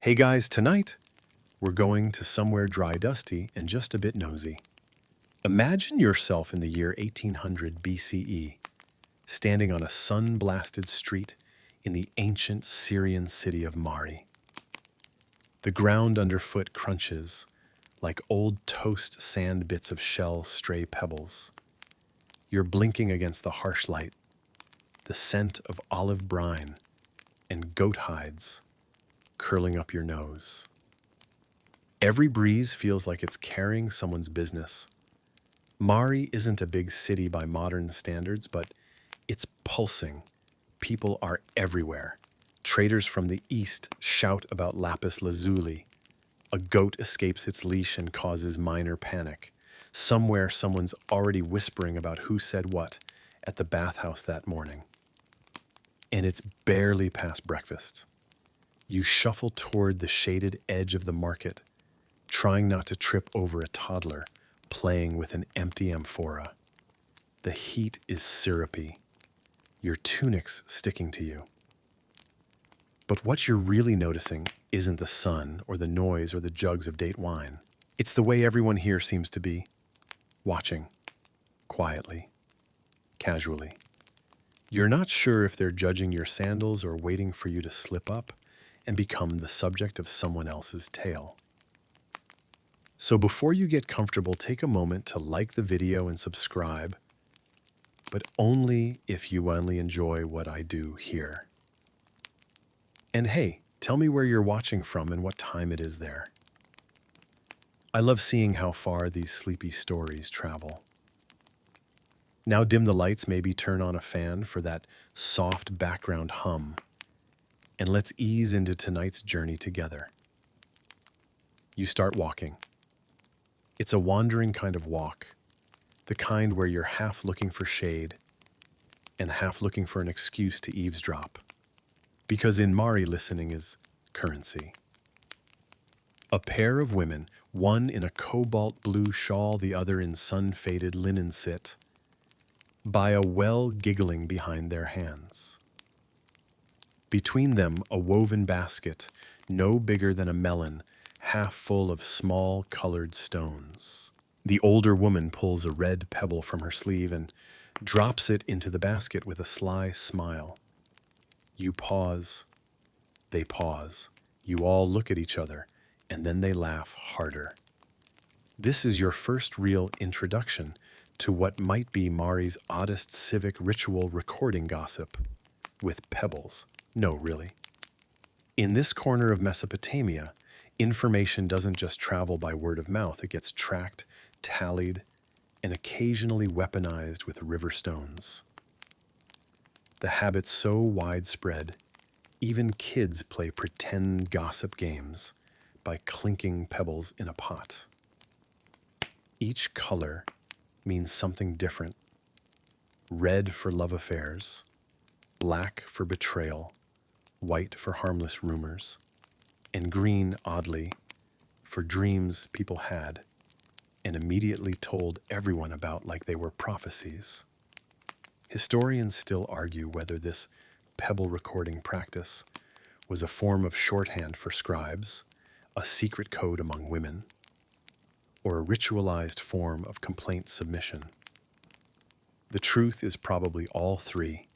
Hey guys, tonight we're going to somewhere dry, dusty, and just a bit nosy. Imagine yourself in the year 1800 BCE, standing on a sun-blasted street in the ancient Syrian city of Mari. The ground underfoot crunches like old toast sand bits of shell stray pebbles. You're blinking against the harsh light, the scent of olive brine and goat hides curling up your nose. Every breeze feels like it's carrying someone's business. Mari isn't a big city by modern standards, but it's pulsing. People are everywhere. Traders from the east shout about lapis lazuli. A goat escapes its leash and causes minor panic. Somewhere, someone's already whispering about who said what at the bathhouse that morning. And it's barely past breakfast. You shuffle toward the shaded edge of the market, trying not to trip over a toddler playing with an empty amphora. The heat is syrupy, your tunic's sticking to you. But what you're really noticing isn't the sun or the noise or the jugs of date wine. It's the way everyone here seems to be, watching, quietly, casually. You're not sure if they're judging your sandals or waiting for you to slip up and become the subject of someone else's tale. So before you get comfortable, take a moment to like the video and subscribe, but only if you only enjoy what I do here. And hey, tell me where you're watching from and what time it is there. I love seeing how far these sleepy stories travel. Now dim the lights, maybe turn on a fan for that soft background hum, and let's ease into tonight's journey together. You start walking. It's a wandering kind of walk, the kind where you're half looking for shade and half looking for an excuse to eavesdrop. Because in Mari, listening is currency. A pair of women, one in a cobalt blue shawl, the other in sun-faded linen, sit by a well giggling behind their hands. Between them, a woven basket, no bigger than a melon, half full of small colored stones. The older woman pulls a red pebble from her sleeve and drops it into the basket with a sly smile. You pause. They pause. You all look at each other, and then they laugh harder. This is your first real introduction to what might be Mari's oddest civic ritual recording gossip with pebbles. No, really. In this corner of Mesopotamia, information doesn't just travel by word of mouth. It gets tracked, tallied, and occasionally weaponized with river stones. The habit's so widespread, even kids play pretend gossip games by clinking pebbles in a pot. Each color means something different. Red for love affairs, black for betrayal, white for harmless rumors, and green, oddly, for dreams people had and immediately told everyone about like they were prophecies. Historians still argue whether this pebble recording practice was a form of shorthand for scribes, a secret code among women, or a ritualized form of complaint submission. The truth is probably all three,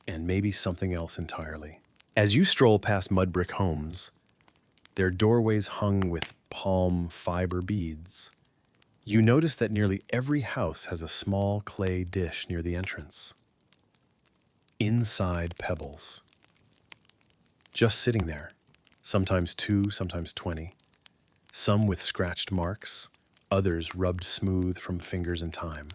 and maybe something else entirely. As you stroll past mud brick homes, their doorways hung with palm fiber beads, you notice that nearly every house has a small clay dish near the entrance. Inside pebbles. Just sitting there, sometimes 2, sometimes 20, some with scratched marks, others rubbed smooth from fingers and time.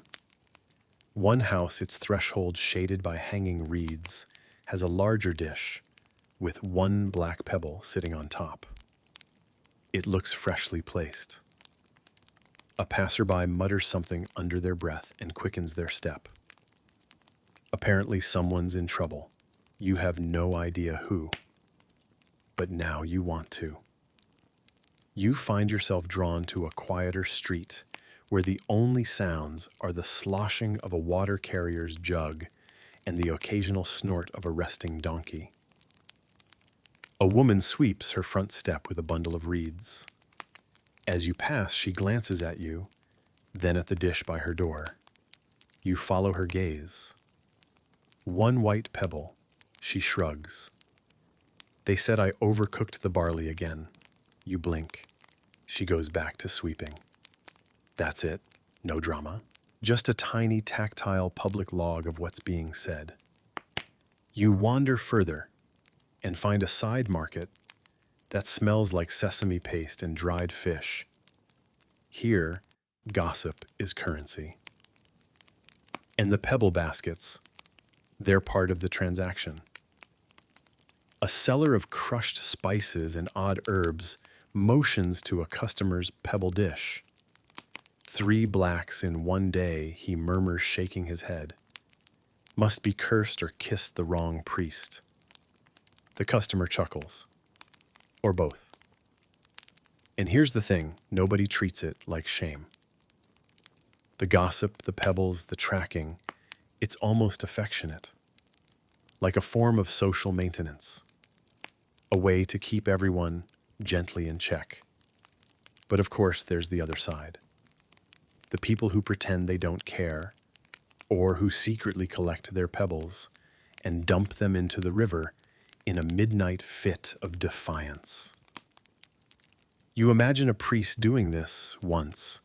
One house, its threshold shaded by hanging reeds, has a larger dish with one black pebble sitting on top. It looks freshly placed. A passerby mutters something under their breath and quickens their step. Apparently someone's in trouble. You have no idea who, but now you want to. You find yourself drawn to a quieter street where the only sounds are the sloshing of a water carrier's jug and the occasional snort of a resting donkey. A woman sweeps her front step with a bundle of reeds. As you pass, she glances at you, then at the dish by her door. You follow her gaze. One white pebble. She shrugs. They said I overcooked the barley again. You blink. She goes back to sweeping. That's it. No drama. Just a tiny tactile public log of what's being said. You wander further and find a side market that smells like sesame paste and dried fish. Here, gossip is currency. And the pebble baskets, they're part of the transaction. A seller of crushed spices and odd herbs motions to a customer's pebble dish. 3 blacks in one day, he murmurs, shaking his head. Must be cursed or kissed the wrong priest. The customer chuckles. Or both. And here's the thing, nobody treats it like shame. The gossip, the pebbles, the tracking, it's almost affectionate. Like a form of social maintenance. A way to keep everyone gently in check. But of course, there's the other side. The people who pretend they don't care, or who secretly collect their pebbles and dump them into the river in a midnight fit of defiance. You imagine a priest doing this once,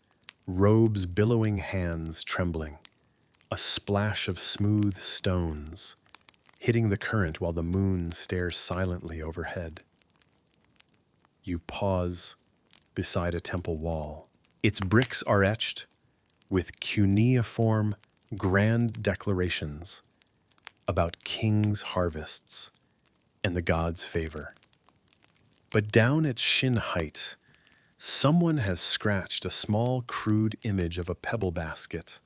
robes billowing, hands trembling, a splash of smooth stones hitting the current while the moon stares silently overhead. You pause beside a temple wall. Its bricks are etched with cuneiform grand declarations about kings' harvests and the gods' favor. But down at shin height, someone has scratched a small, crude image of a pebble basket,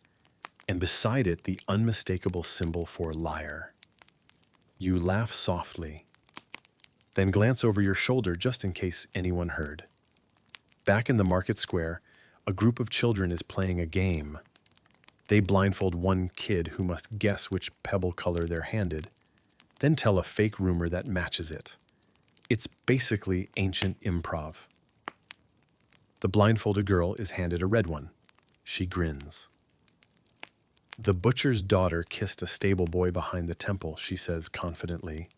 and beside it the unmistakable symbol for liar. You laugh softly, then glance over your shoulder just in case anyone heard. Back in the market square, a group of children is playing a game. They blindfold one kid who must guess which pebble color they're handed, then tell a fake rumor that matches it. It's basically ancient improv. The blindfolded girl is handed a red one. She grins. The butcher's daughter kissed a stable boy behind the temple, she says confidently.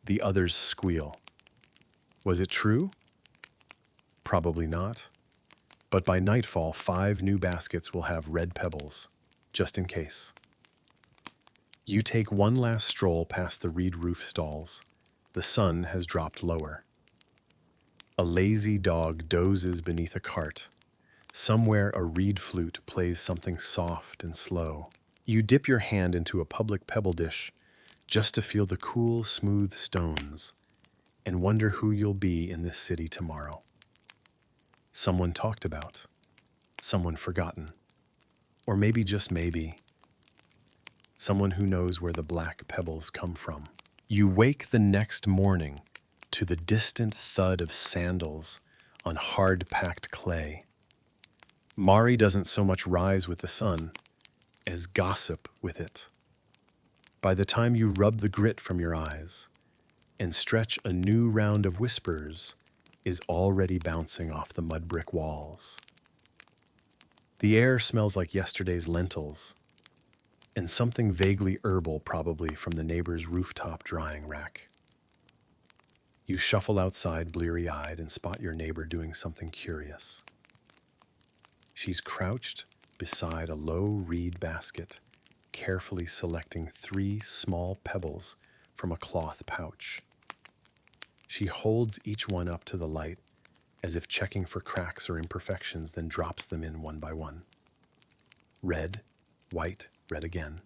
The others squeal. Was it true? Probably not. But by nightfall, 5 new baskets will have red pebbles, just in case. You take one last stroll past the reed roof stalls. The sun has dropped lower. A lazy dog dozes beneath a cart. Somewhere a reed flute plays something soft and slow. You dip your hand into a public pebble dish just to feel the cool, smooth stones and wonder who you'll be in this city tomorrow. Someone talked about, someone forgotten, or maybe just maybe, someone who knows where the black pebbles come from. You wake the next morning to the distant thud of sandals on hard-packed clay. Mari doesn't so much rise with the sun as gossip with it. By the time you rub the grit from your eyes and stretch, a new round of whispers is already bouncing off the mud brick walls. The air smells like yesterday's lentils and something vaguely herbal, probably from the neighbor's rooftop drying rack. You shuffle outside bleary-eyed and spot your neighbor doing something curious. She's crouched beside a low reed basket, carefully selecting 3 small pebbles from a cloth pouch. She holds each one up to the light, as if checking for cracks or imperfections, then drops them in one by one. Red, white, red again.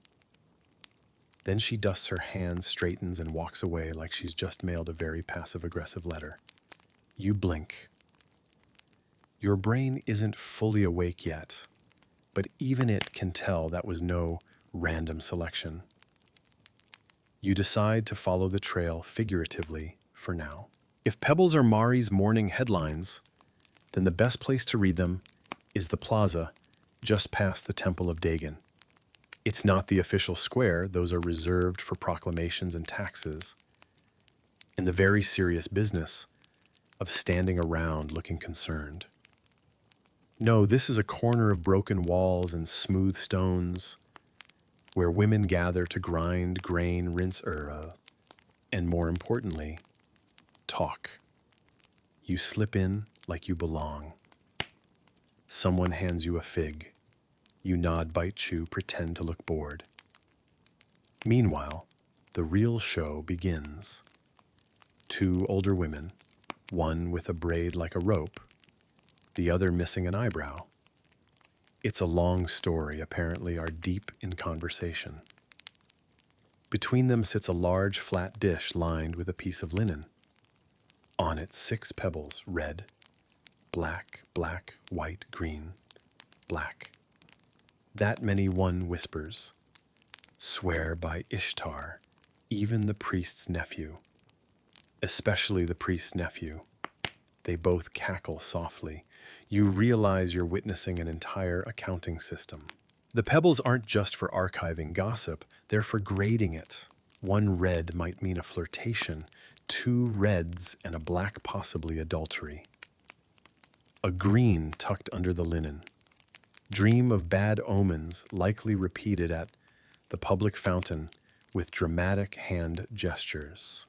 Then she dusts her hands, straightens, and walks away like she's just mailed a very passive-aggressive letter. You blink. Your brain isn't fully awake yet, but even it can tell that was no random selection. You decide to follow the trail figuratively for now. If pebbles are Mari's morning headlines, then the best place to read them is the plaza just past the Temple of Dagon. It's not the official square, those are reserved for proclamations and taxes. in the very serious business of standing around looking concerned. No, this is a corner of broken walls and smooth stones where women gather to grind grain, rinse and more importantly, talk. You slip in like you belong. Someone hands you a fig. You nod, bite, chew, pretend to look bored. Meanwhile, the real show begins. Two older women, one with a braid like a rope, the other missing an eyebrow. It's a long story, apparently are deep in conversation. Between them sits a large flat dish lined with a piece of linen. On it 6 pebbles, red, black, black, white, green, black. That many one whispers. Swear by Ishtar, even the priest's nephew. Especially the priest's nephew. They both cackle softly. You realize you're witnessing an entire accounting system. The pebbles aren't just for archiving gossip, they're for grading it. 1 red might mean a flirtation, 2 reds and a black possibly adultery. A green tucked under the linen. Dream of bad omens likely repeated at the public fountain with dramatic hand gestures.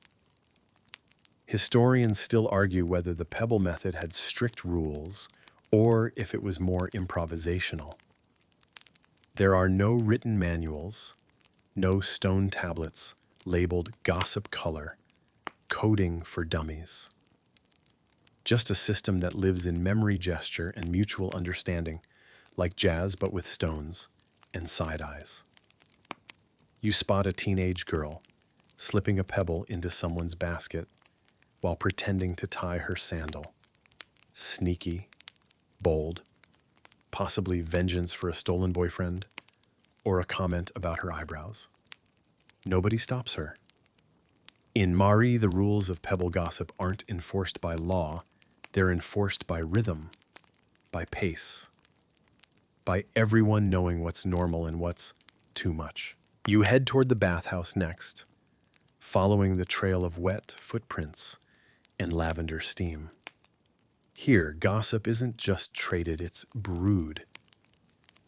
Historians still argue whether the pebble method had strict rules or if it was more improvisational. There are no written manuals, no stone tablets labeled gossip color, coding for dummies. Just a system that lives in memory gesture and mutual understanding, like jazz but with stones and side eyes. You spot a teenage girl slipping a pebble into someone's basket while pretending to tie her sandal. Sneaky, bold, possibly vengeance for a stolen boyfriend, or a comment about her eyebrows. Nobody stops her. In Mari, the rules of pebble gossip aren't enforced by law, they're enforced by rhythm, by pace, by everyone knowing what's normal and what's too much. You head toward the bathhouse next, following the trail of wet footprints and lavender steam. Here, gossip isn't just traded, it's brewed.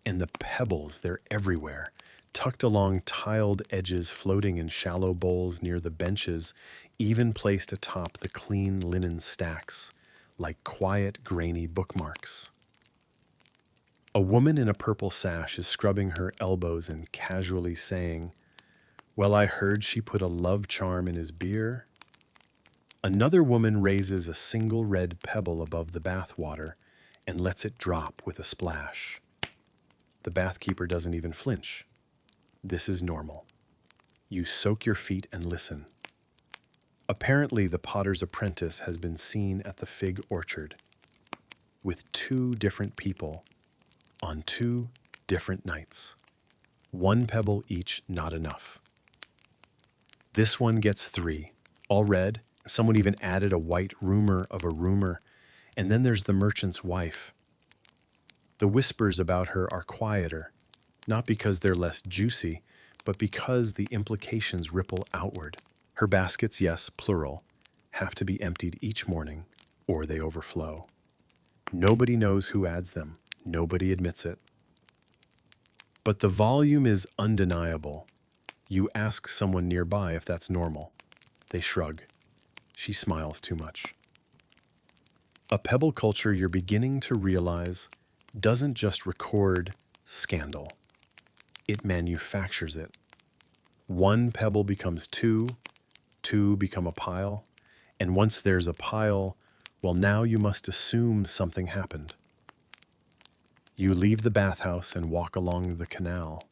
And the pebbles, they're everywhere, tucked along tiled edges, floating in shallow bowls near the benches, even placed atop the clean linen stacks, like quiet, grainy bookmarks. A woman in a purple sash is scrubbing her elbows and casually saying, "Well, I heard she put a love charm in his beer." Another woman raises a single red pebble above the bath water and lets it drop with a splash. The bathkeeper doesn't even flinch. This is normal. You soak your feet and listen. Apparently, the potter's apprentice has been seen at the fig orchard with 2 different people on 2 different nights. 1 pebble each, not enough. This one gets 3, all red. Someone even added a white rumor of a rumor. And then there's the merchant's wife. The whispers about her are quieter, not because they're less juicy, but because the implications ripple outward. Her baskets, yes, plural, have to be emptied each morning, or they overflow. Nobody knows who adds them. Nobody admits it. But the volume is undeniable. You ask someone nearby if that's normal. They shrug. She smiles too much. A pebble culture, you're beginning to realize, doesn't just record scandal. It manufactures it. 1 pebble becomes 2, 2 become a pile, and once there's a pile, well, now you must assume something happened. You leave the bathhouse and walk along the canal.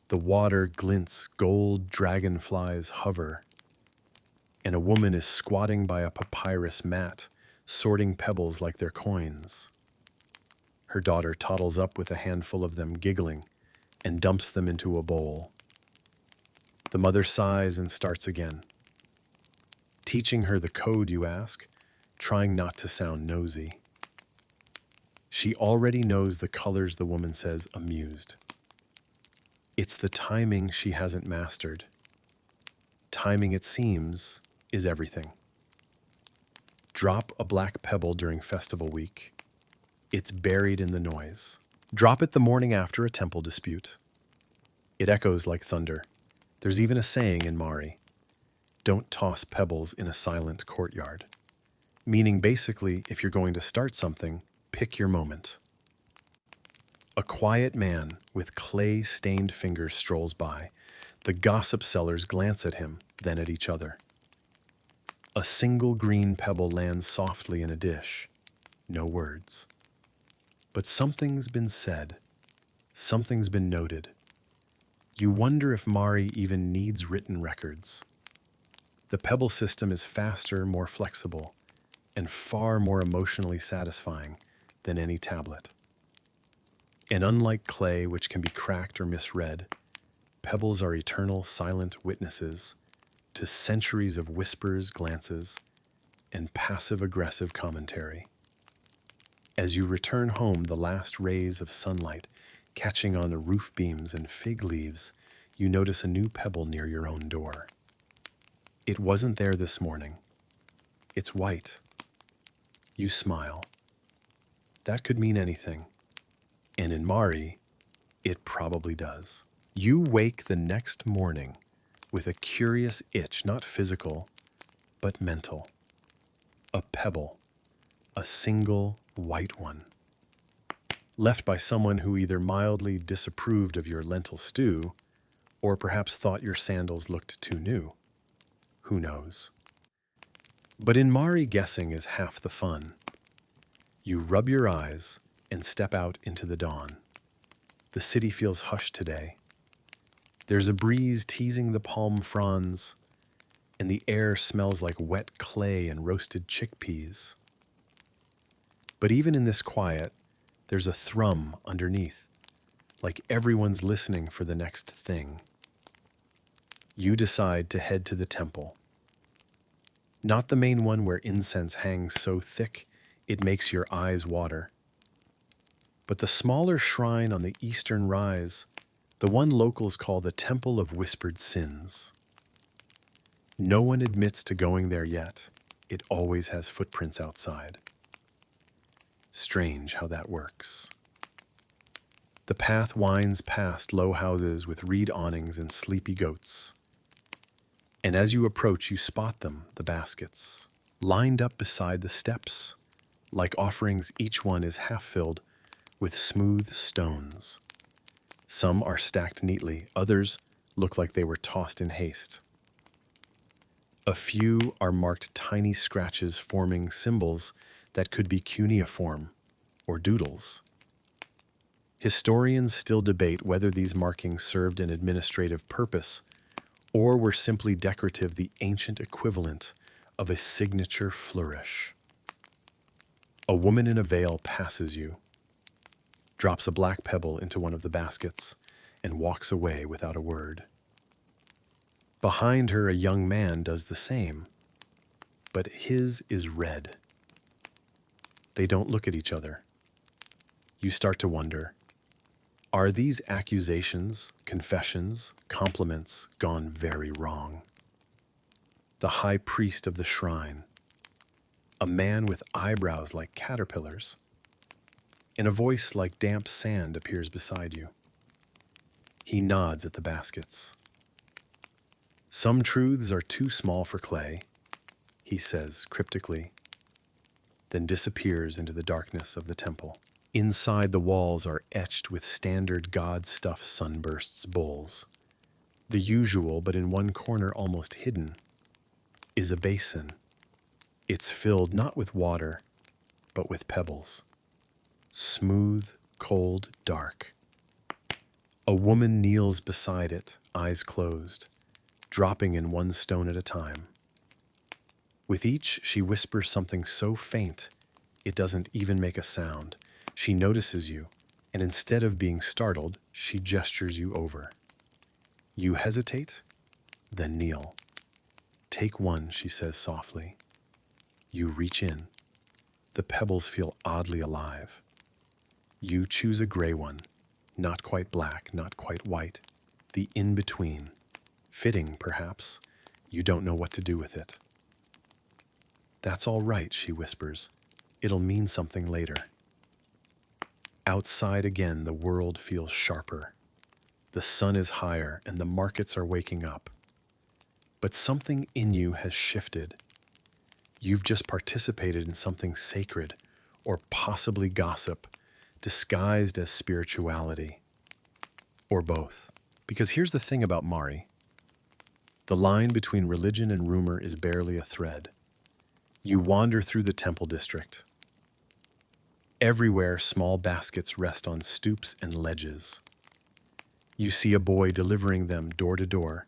The water glints, gold dragonflies hover, and a woman is squatting by a papyrus mat, sorting pebbles like they're coins. Her daughter toddles up with a handful of them, giggling, and dumps them into a bowl. The mother sighs and starts again. Teaching her the code, you ask, trying not to sound nosy. She already knows the colors, the woman says, amused. It's the timing she hasn't mastered. Timing, it seems, is everything. Drop a black pebble during festival week. It's buried in the noise. Drop it the morning after a temple dispute. It echoes like thunder. There's even a saying in Mari, don't toss pebbles in a silent courtyard. Meaning basically, if you're going to start something, pick your moment. A quiet man with clay-stained fingers strolls by. The gossip sellers glance at him, then at each other. A single green pebble lands softly in a dish. No words. But something's been said. Something's been noted. You wonder if Mari even needs written records. The pebble system is faster, more flexible, and far more emotionally satisfying than any tablet. And unlike clay, which can be cracked or misread, pebbles are eternal, silent witnesses to centuries of whispers, glances, and passive-aggressive commentary. As you return home, the last rays of sunlight catching on the roof beams and fig leaves, you notice a new pebble near your own door. It wasn't there this morning. It's white. You smile. That could mean anything. And in Mari, it probably does. You wake the next morning with a curious itch, not physical, but mental. A pebble, a single white one, left by someone who either mildly disapproved of your lentil stew or perhaps thought your sandals looked too new. Who knows? But in Mari, guessing is half the fun. You rub your eyes and step out into the dawn. The city feels hushed today. There's a breeze teasing the palm fronds, and the air smells like wet clay and roasted chickpeas. But even in this quiet, there's a thrum underneath, like everyone's listening for the next thing. You decide to head to the temple. Not the main one where incense hangs so thick it makes your eyes water, but the smaller shrine on the eastern rise, the one locals call the Temple of Whispered Sins. No one admits to going there yet. It always has footprints outside. Strange how that works. The path winds past low houses with reed awnings and sleepy goats. And as you approach, you spot them, the baskets, lined up beside the steps, like offerings. Each one is half filled with smooth stones. Some are stacked neatly, others look like they were tossed in haste. A few are marked tiny scratches forming symbols that could be cuneiform or doodles. Historians still debate whether these markings served an administrative purpose or were simply decorative, the ancient equivalent of a signature flourish. A woman in a veil passes you, drops a black pebble into one of the baskets, and walks away without a word. Behind her, a young man does the same, but his is red. They don't look at each other. You start to wonder, are these accusations, confessions, compliments gone very wrong? The high priest of the shrine, a man with eyebrows like caterpillars, and a voice like damp sand appears beside you. He nods at the baskets. Some truths are too small for clay, he says cryptically, then disappears into the darkness of the temple. Inside, the walls are etched with standard god-stuff sunbursts bowls. The usual, but in one corner almost hidden, is a basin. It's filled not with water, but with pebbles. Smooth, cold, dark. A woman kneels beside it, eyes closed, dropping in one stone at a time. With each, she whispers something so faint, it doesn't even make a sound. She notices you, and instead of being startled, she gestures you over. You hesitate, then kneel. Take one, she says softly. You reach in. The pebbles feel oddly alive. You choose a gray one, not quite black, not quite white, the in-between. Fitting, perhaps. You don't know what to do with it. "That's all right," she whispers. "It'll mean something later." Outside again, the world feels sharper. The sun is higher and the markets are waking up. But something in you has shifted. You've just participated in something sacred, or possibly gossip, disguised as spirituality, or both. Because here's the thing about Mari. The line between religion and rumor is barely a thread. You wander through the temple district. Everywhere, small baskets rest on stoops and ledges. You see a boy delivering them door to door,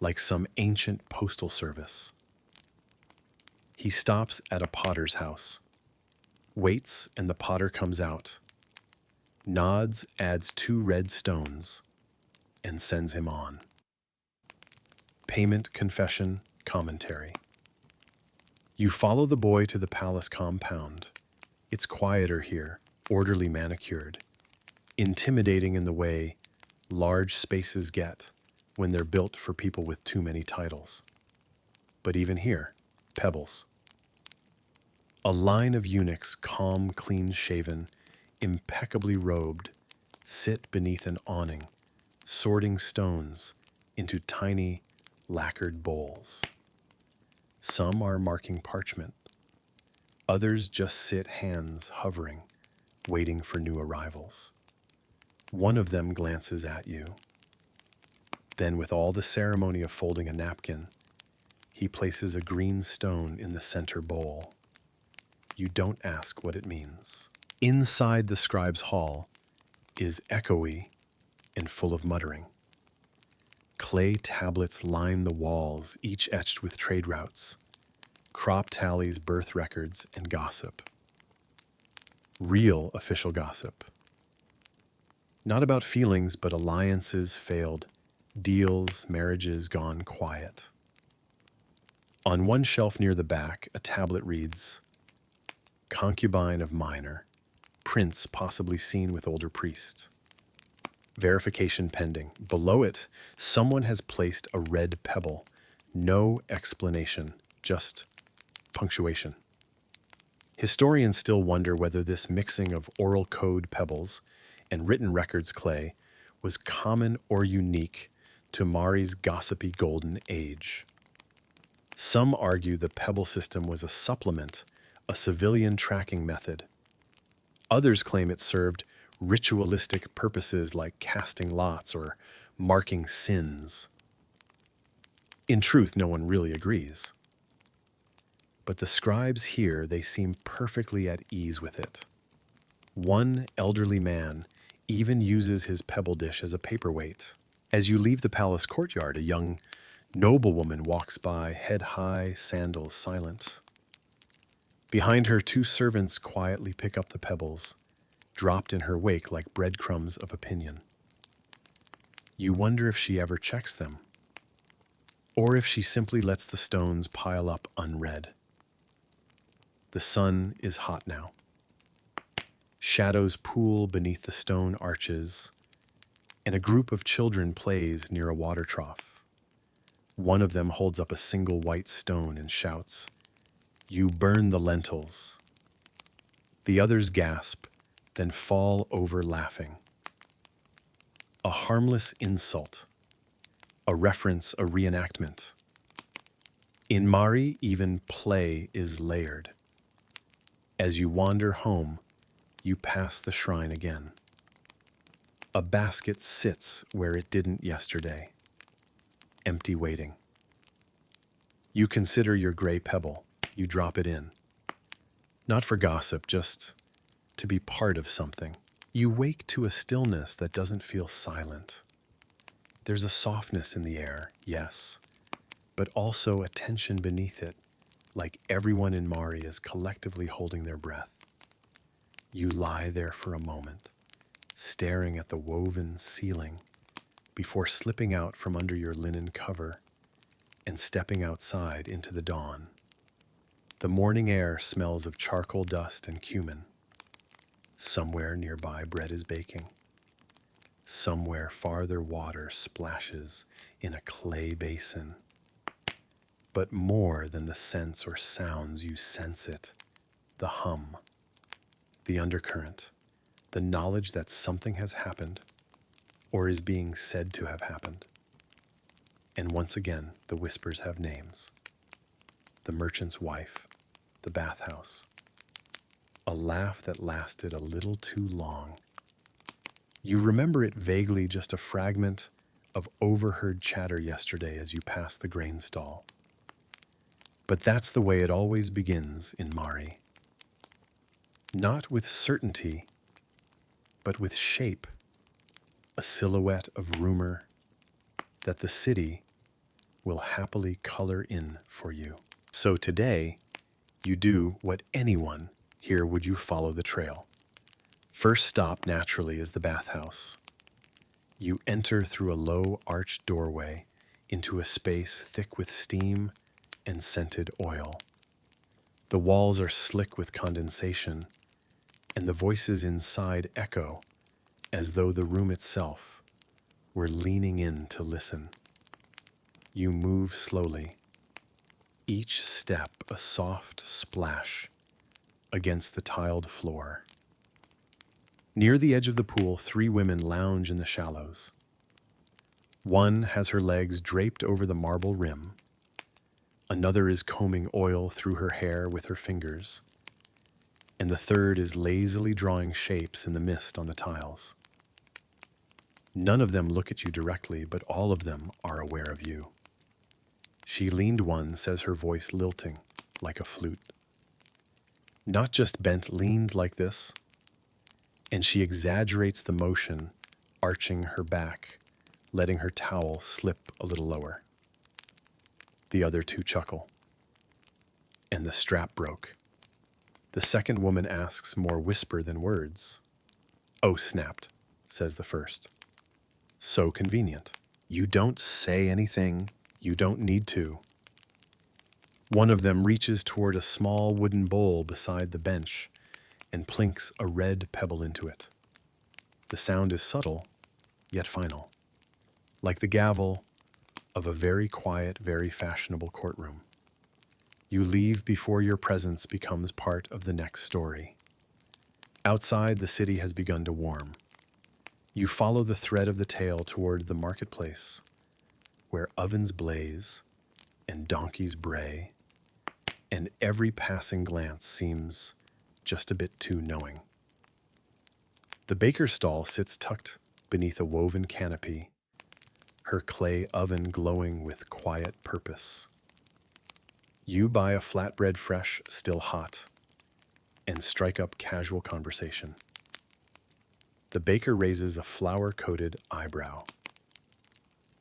like some ancient postal service. He stops at a potter's house, waits, and the potter comes out, nods, adds 2 red stones, and sends him on. Payment, confession, commentary. You follow the boy to the palace compound. It's quieter here, orderly manicured, intimidating in the way large spaces get when they're built for people with too many titles. But even here, Pebbles. A line of eunuchs, calm, clean-shaven, impeccably robed, sit beneath an awning, sorting stones into tiny, lacquered bowls. Some are marking parchment. Others just sit, hands hovering, waiting for new arrivals. One of them glances at you. Then, with all the ceremony of folding a napkin, he places a green stone in the center bowl. You don't ask what it means. Inside the scribe's hall is echoey and full of muttering. Clay tablets line the walls, each etched with trade routes, crop tallies, birth records, and gossip. Real official gossip. Not about feelings, but alliances failed, deals, marriages gone quiet. On one shelf near the back, a tablet reads, "Concubine of minor, prince possibly seen with older priest. Verification pending." Below it, someone has placed a red pebble. No explanation, just punctuation. Historians still wonder whether this mixing of oral code pebbles and written records clay was common or unique to Mari's gossipy golden age. Some argue the pebble system was a supplement, a civilian tracking method. Others claim it served ritualistic purposes like casting lots or marking sins. In truth, no one really agrees. But the scribes here, they seem perfectly at ease with it. One elderly man even uses his pebble dish as a paperweight. As you leave the palace courtyard, a young noblewoman walks by, head high, sandals silent. Behind her, 2 servants quietly pick up the pebbles, dropped in her wake like breadcrumbs of opinion. You wonder if she ever checks them, or if she simply lets the stones pile up unread. The sun is hot now. Shadows pool beneath the stone arches, and a group of children plays near a water trough. One of them holds up a single white stone and shouts, "You burn the lentils." The others gasp, then fall over laughing. A harmless insult, a reference, a reenactment. In Mari, even play is layered. As you wander home, you pass the shrine again. A basket sits where it didn't yesterday, empty waiting. You consider your gray pebble. You drop it in. Not for gossip, just to be part of something. You wake to a stillness that doesn't feel silent. There's a softness in the air, yes, but also a tension beneath it, like everyone in Mari is collectively holding their breath. You lie there for a moment, staring at the woven ceiling before slipping out from under your linen cover and stepping outside into the dawn. The morning air smells of charcoal dust and cumin. Somewhere nearby, bread is baking. Somewhere farther, water splashes in a clay basin. But more than the sense or sounds, you sense it. The hum, the undercurrent, the knowledge that something has happened or is being said to have happened. And once again, the whispers have names. The merchant's wife, the bathhouse. A laugh that lasted a little too long. You remember it vaguely, just a fragment of overheard chatter yesterday as you passed the grain stall. But that's the way it always begins in Mari. Not with certainty, but with shape. A silhouette of rumor that the city will happily color in for you. So today, you do what anyone here would: you follow the trail. First stop, naturally, is the bathhouse. You enter through a low arched doorway into a space thick with steam and scented oil. The walls are slick with condensation, and the voices inside echo as though the room itself were leaning in to listen. You move slowly, each step a soft splash against the tiled floor. Near the edge of the pool, 3 women lounge in the shallows. One has her legs draped over the marble rim. Another is combing oil through her hair with her fingers. And the third is lazily drawing shapes in the mist on the tiles. None of them look at you directly, but all of them are aware of you. She leaned one, says, her voice lilting like a flute. Not just bent, leaned like this. And she exaggerates the motion, arching her back, letting her towel slip a little lower. The other 2 chuckle. And the strap broke. The second woman asks, more whisper than words. "Oh, snapped," says the first. "So convenient. You don't say anything. You don't need to." One of them reaches toward a small wooden bowl beside the bench and plinks a red pebble into it. The sound is subtle, yet final, like the gavel of a very quiet, very fashionable courtroom. You leave before your presence becomes part of the next story. Outside, the city has begun to warm. You follow the thread of the tale toward the marketplace, where ovens blaze and donkeys bray, and every passing glance seems just a bit too knowing. The baker's stall sits tucked beneath a woven canopy, her clay oven glowing with quiet purpose. You buy a flatbread fresh, still hot, and strike up casual conversation. The baker raises a flour-coated eyebrow.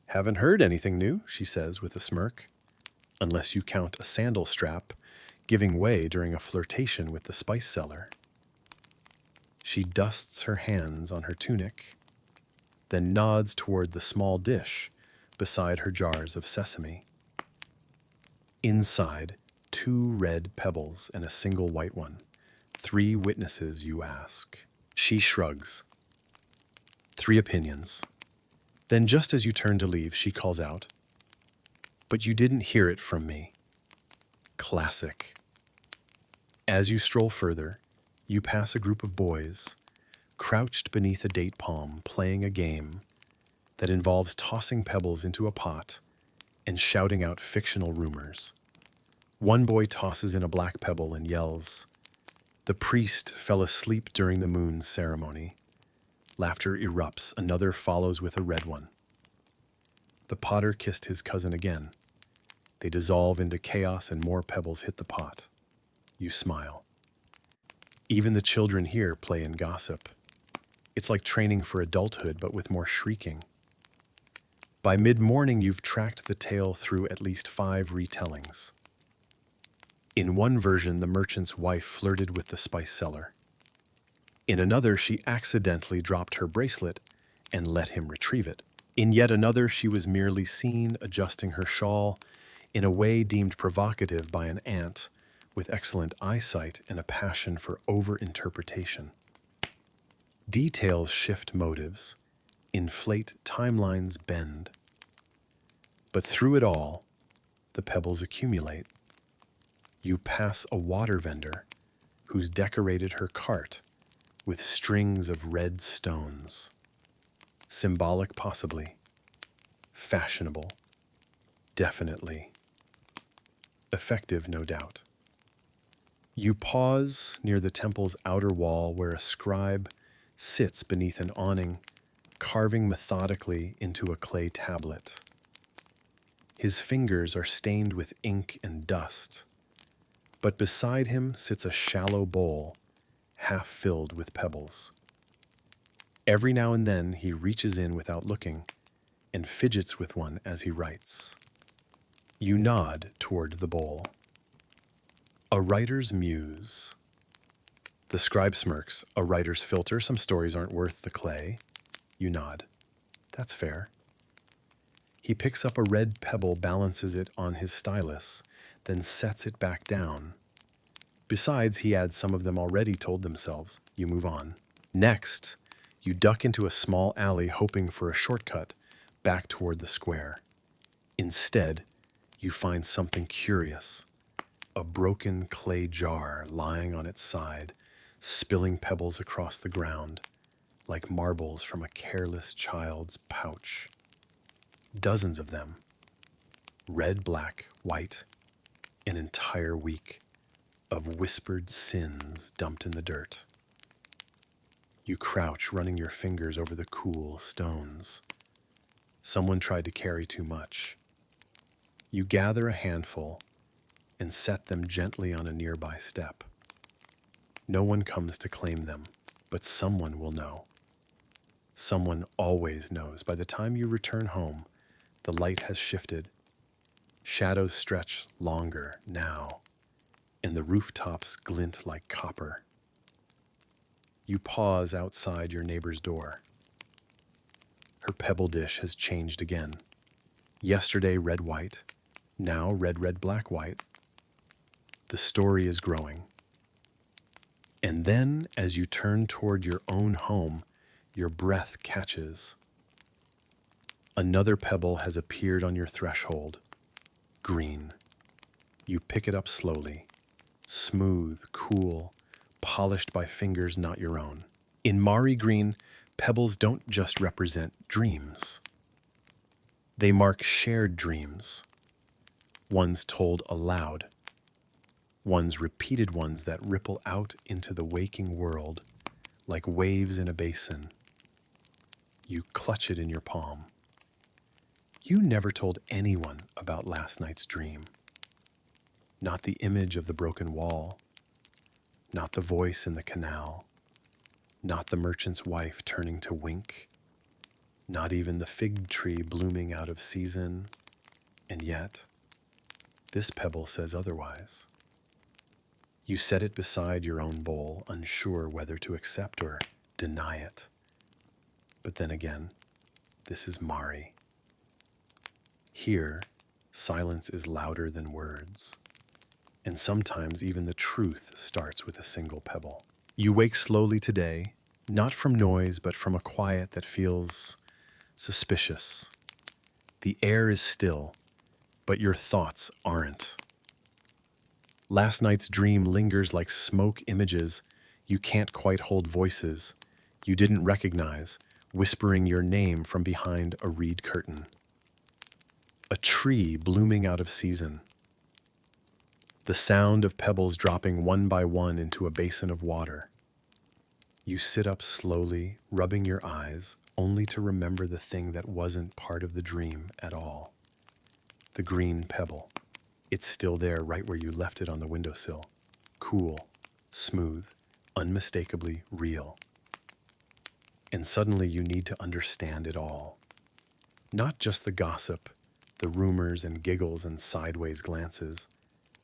"Haven't heard anything new," she says with a smirk, "unless you count a sandal strap giving way during a flirtation with the spice seller." She dusts her hands on her tunic, then nods toward the small dish beside her jars of sesame. Inside, 2 red pebbles and a single white one. 3 witnesses, you ask. She shrugs. 3 opinions. Then, just as you turn to leave, she calls out, "But you didn't hear it from me." Classic. As you stroll further, you pass a group of boys, crouched beneath a date palm, playing a game that involves tossing pebbles into a pot and shouting out fictional rumors. One boy tosses in a black pebble and yells, "The priest fell asleep during the moon ceremony." Laughter erupts. Another follows with a red one. The potter kissed his cousin again. They dissolve into chaos and more pebbles hit the pot. You smile. Even the children here play and gossip. It's like training for adulthood, but with more shrieking. By mid-morning, you've tracked the tale through at least 5 retellings. In one version, the merchant's wife flirted with the spice seller. In another, she accidentally dropped her bracelet and let him retrieve it. In yet another, she was merely seen adjusting her shawl in a way deemed provocative by an aunt with excellent eyesight and a passion for over-interpretation. Details shift motives, inflate timelines, bend. But through it all, the pebbles accumulate. You pass a water vendor who's decorated her cart with strings of red stones. Symbolic, possibly. Fashionable, definitely. Effective, no doubt. You pause near the temple's outer wall where a scribe sits beneath an awning, carving methodically into a clay tablet. His fingers are stained with ink and dust, but beside him sits a shallow bowl, half filled with pebbles. Every now and then he reaches in without looking and fidgets with one as he writes. You nod toward the bowl. A writer's muse. The scribe smirks. A writer's filter. Some stories aren't worth the clay. You nod. That's fair. He picks up a red pebble, balances it on his stylus, then sets it back down. Besides, he adds some of them already told themselves. You move on. Next, you duck into a small alley hoping for a shortcut back toward the square. Instead, you find something curious. A broken clay jar lying on its side, spilling pebbles across the ground, like marbles from a careless child's pouch. Dozens of them. Red, black, white. An entire week of whispered sins dumped in the dirt. You crouch, running your fingers over the cool stones. Someone tried to carry too much. You gather a handful and set them gently on a nearby step. No one comes to claim them, but someone will know. Someone always knows. By the time you return home, the light has shifted. Shadows stretch longer now, and the rooftops glint like copper. You pause outside your neighbor's door. Her pebble dish has changed again. Yesterday red-white, now red-red black-white. The story is growing. And then, as you turn toward your own home, your breath catches. Another pebble has appeared on your threshold. Green. You pick it up slowly. Smooth, cool, polished by fingers not your own. In Mari green, pebbles don't just represent dreams. They mark shared dreams. Ones told aloud. Ones repeated ones that ripple out into the waking world like waves in a basin. You clutch it in your palm. You never told anyone about last night's dream. Not the image of the broken wall, not the voice in the canal, not the merchant's wife turning to wink, not even the fig tree blooming out of season, and yet, this pebble says otherwise. You set it beside your own bowl, unsure whether to accept or deny it. But then again, this is Mari. Here, silence is louder than words. And sometimes even the truth starts with a single pebble. You wake slowly today, not from noise, but from a quiet that feels suspicious. The air is still, but your thoughts aren't. Last night's dream lingers like smoke images. You can't quite hold voices you didn't recognize, whispering your name from behind a reed curtain. A tree blooming out of season. The sound of pebbles dropping one by one into a basin of water. You sit up slowly, rubbing your eyes, only to remember the thing that wasn't part of the dream at all. The green pebble. It's still there right where you left it on the windowsill. Cool, smooth, unmistakably real. And suddenly you need to understand it all. Not just the gossip, the rumors and giggles and sideways glances,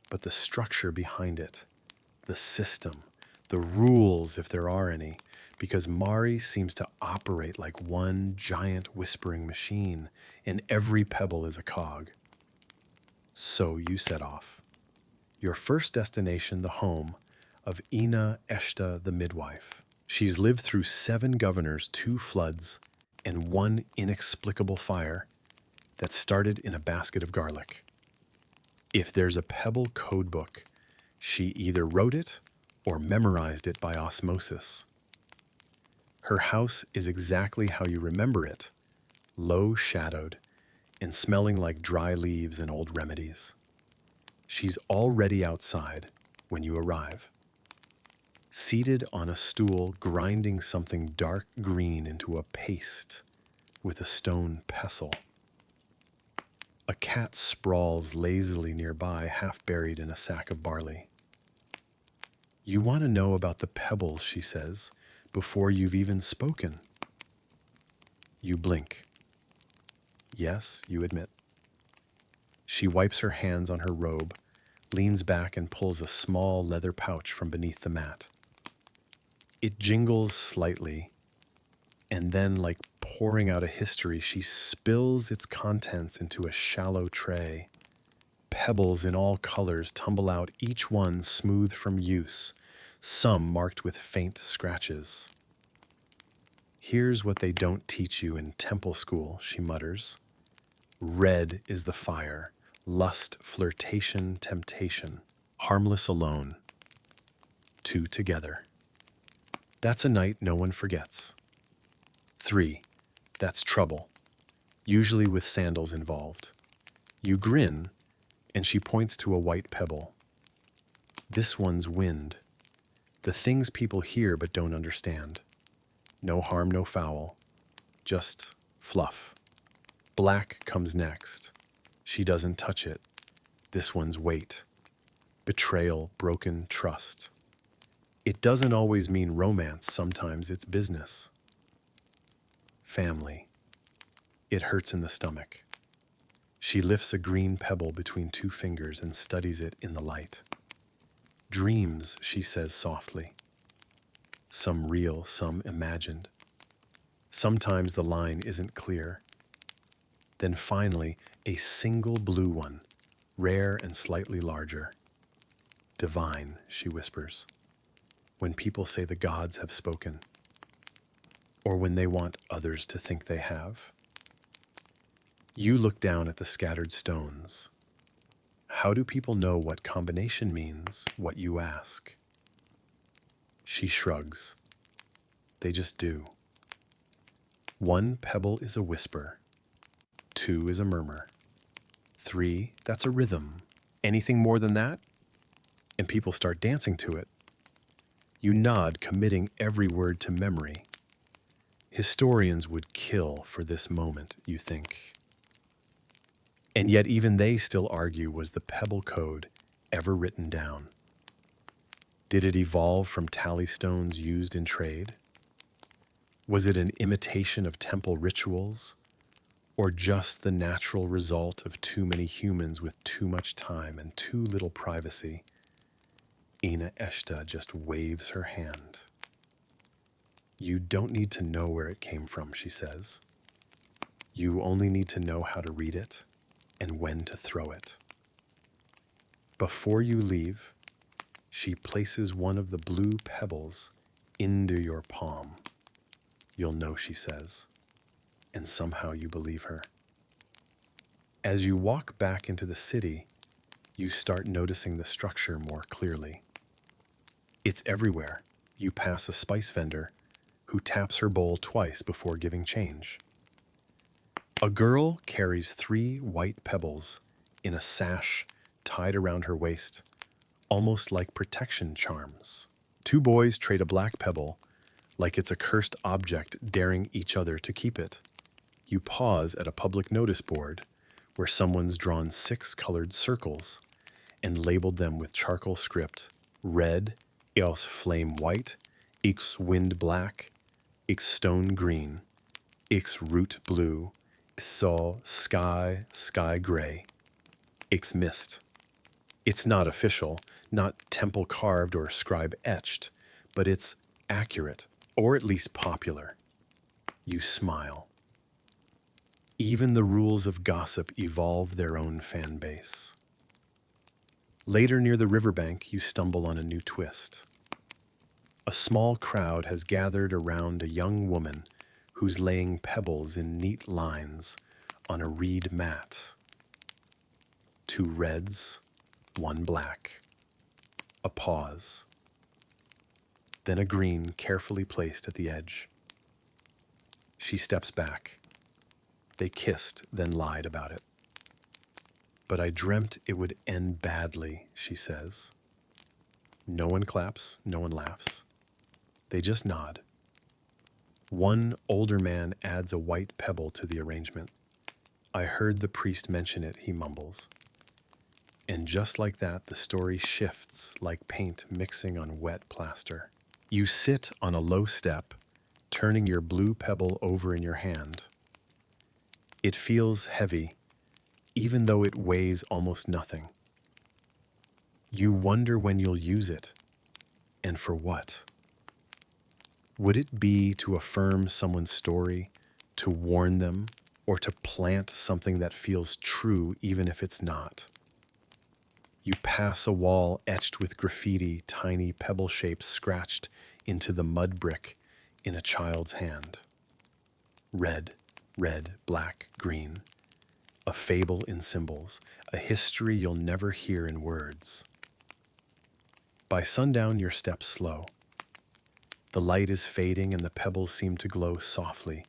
but the structure behind it, the system, the rules if there are any, because Mari seems to operate like one giant whispering machine, and every pebble is a cog. So you set off. Your first destination, the home of Ina Eshta the midwife. She's lived through 7 governors, 2 floods, and 1 inexplicable fire that started in a basket of garlic. If there's a Pebble codebook, she either wrote it or memorized it by osmosis. Her house is exactly how you remember it, low-shadowed and smelling like dry leaves and old remedies. She's already outside when you arrive, seated on a stool grinding something dark green into a paste with a stone pestle. A cat sprawls lazily nearby, half buried in a sack of barley. You want to know about the pebbles, she says, before you've even spoken. You blink. Yes, you admit. She wipes her hands on her robe, leans back and pulls a small leather pouch from beneath the mat. It jingles slightly, and then, like pouring out a history, she spills its contents into a shallow tray. Pebbles in all colors tumble out, each one smooth from use, some marked with faint scratches. Here's what they don't teach you in temple school, she mutters. Red is the fire, lust, flirtation, temptation. Harmless alone, two together. That's a night no one forgets. 3, that's trouble, usually with sandals involved. You grin, and she points to a white pebble. This one's wind, the things people hear but don't understand. No harm, no foul, just fluff. Black comes next. She doesn't touch it. This one's weight. Betrayal, broken trust. It doesn't always mean romance, sometimes it's business. Family. It hurts in the stomach. She lifts a green pebble between 2 fingers and studies it in the light. Dreams, she says softly. Some real, some imagined. Sometimes the line isn't clear. Then finally, a single blue one, rare and slightly larger. Divine, she whispers. When people say the gods have spoken, or when they want others to think they have. You look down at the scattered stones. How do people know what combination means, what you ask? She shrugs. They just do. 1 pebble is a whisper. 2 is a murmur. 3, that's a rhythm. Anything more than that? And people start dancing to it. You nod, committing every word to memory. Historians would kill for this moment, you think. And yet even they still argue, was the Pebble Code ever written down? Did it evolve from tally stones used in trade? Was it an imitation of temple rituals? Or just the natural result of too many humans with too much time and too little privacy? Ina Eshta just waves her hand. You don't need to know where it came from, she says. You only need to know how to read it and when to throw it. Before you leave, she places one of the blue pebbles into your palm. You'll know, she says, and somehow you believe her. As you walk back into the city, you start noticing the structure more clearly. It's everywhere. You pass a spice vendor who taps her bowl twice before giving change. A girl carries 3 white pebbles in a sash tied around her waist, almost like protection charms. 2 boys trade a black pebble like it's a cursed object, daring each other to keep it. You pause at a public notice board where someone's drawn 6 colored circles and labeled them with charcoal script: red, else flame white, x wind black, x stone green, x root blue, saw sky, sky gray, x mist. It's not official, not temple carved or scribe etched, but it's accurate, or at least popular. You smile. Even the rules of gossip evolve their own fan base. Later, near the riverbank, you stumble on a new twist. A small crowd has gathered around a young woman who's laying pebbles in neat lines on a reed mat. 2 reds, 1 black. A pause. Then a green carefully placed at the edge. She steps back. They kissed, then lied about it. But I dreamt it would end badly, she says. No one claps, no one laughs. They just nod. One older man adds a white pebble to the arrangement. I heard the priest mention it, he mumbles. And just like that, the story shifts like paint mixing on wet plaster. You sit on a low step, turning your blue pebble over in your hand. It feels heavy, even though it weighs almost nothing. You wonder when you'll use it, and for what. Would it be to affirm someone's story, to warn them, or to plant something that feels true even if it's not? You pass a wall etched with graffiti, tiny pebble shapes scratched into the mud brick in a child's hand. Red, red, black, green. A fable in symbols, a history you'll never hear in words. By sundown, your steps slow. The light is fading and the pebbles seem to glow softly,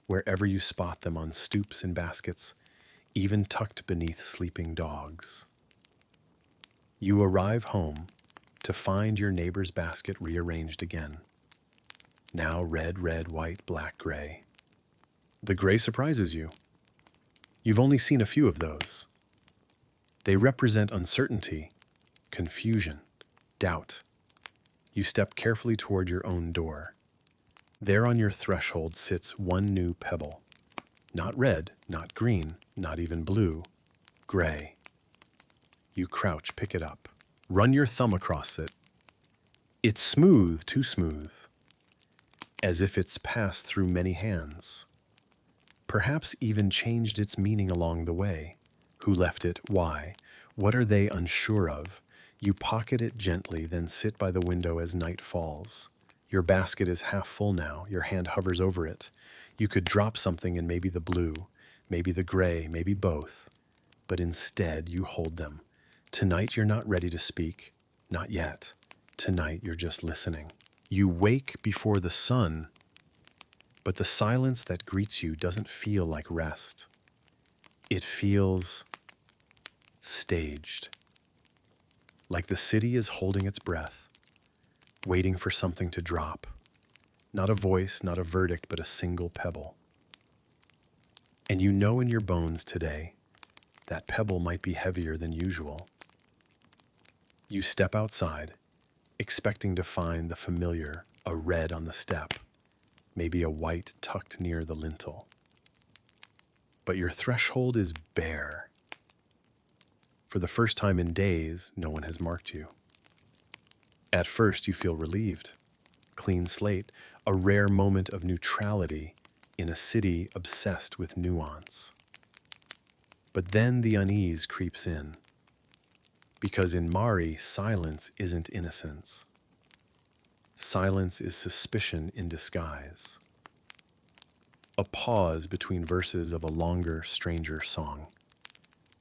wherever you spot them on stoops and baskets, even tucked beneath sleeping dogs. You arrive home to find your neighbor's basket rearranged again. Now red, red, white, black, gray. The gray surprises you. You've only seen a few of those. They represent uncertainty, confusion, doubt. You step carefully toward your own door. There on your threshold sits one new pebble. Not red, not green, not even blue, gray. You crouch, pick it up, run your thumb across it. It's smooth, too smooth, as if it's passed through many hands. Perhaps even changed its meaning along the way. Who left it? Why? What are they unsure of? You pocket it gently, then sit by the window as night falls. Your basket is half full now. Your hand hovers over it. You could drop something in maybe the blue, maybe the gray, maybe both. But instead, you hold them. Tonight, you're not ready to speak. Not yet. Tonight, you're just listening. You wake before the sun, but the silence that greets you doesn't feel like rest. It feels staged. Like the city is holding its breath, waiting for something to drop. Not a voice, not a verdict, but a single pebble. And you know in your bones today that pebble might be heavier than usual. You step outside, expecting to find the familiar, a red on the step, maybe a white tucked near the lintel. But your threshold is bare. For the first time in days, no one has marked you. At first, you feel relieved. Clean slate, a rare moment of neutrality in a city obsessed with nuance. But then the unease creeps in. Because in Mari, silence isn't innocence. Silence is suspicion in disguise. A pause between verses of a longer, stranger song.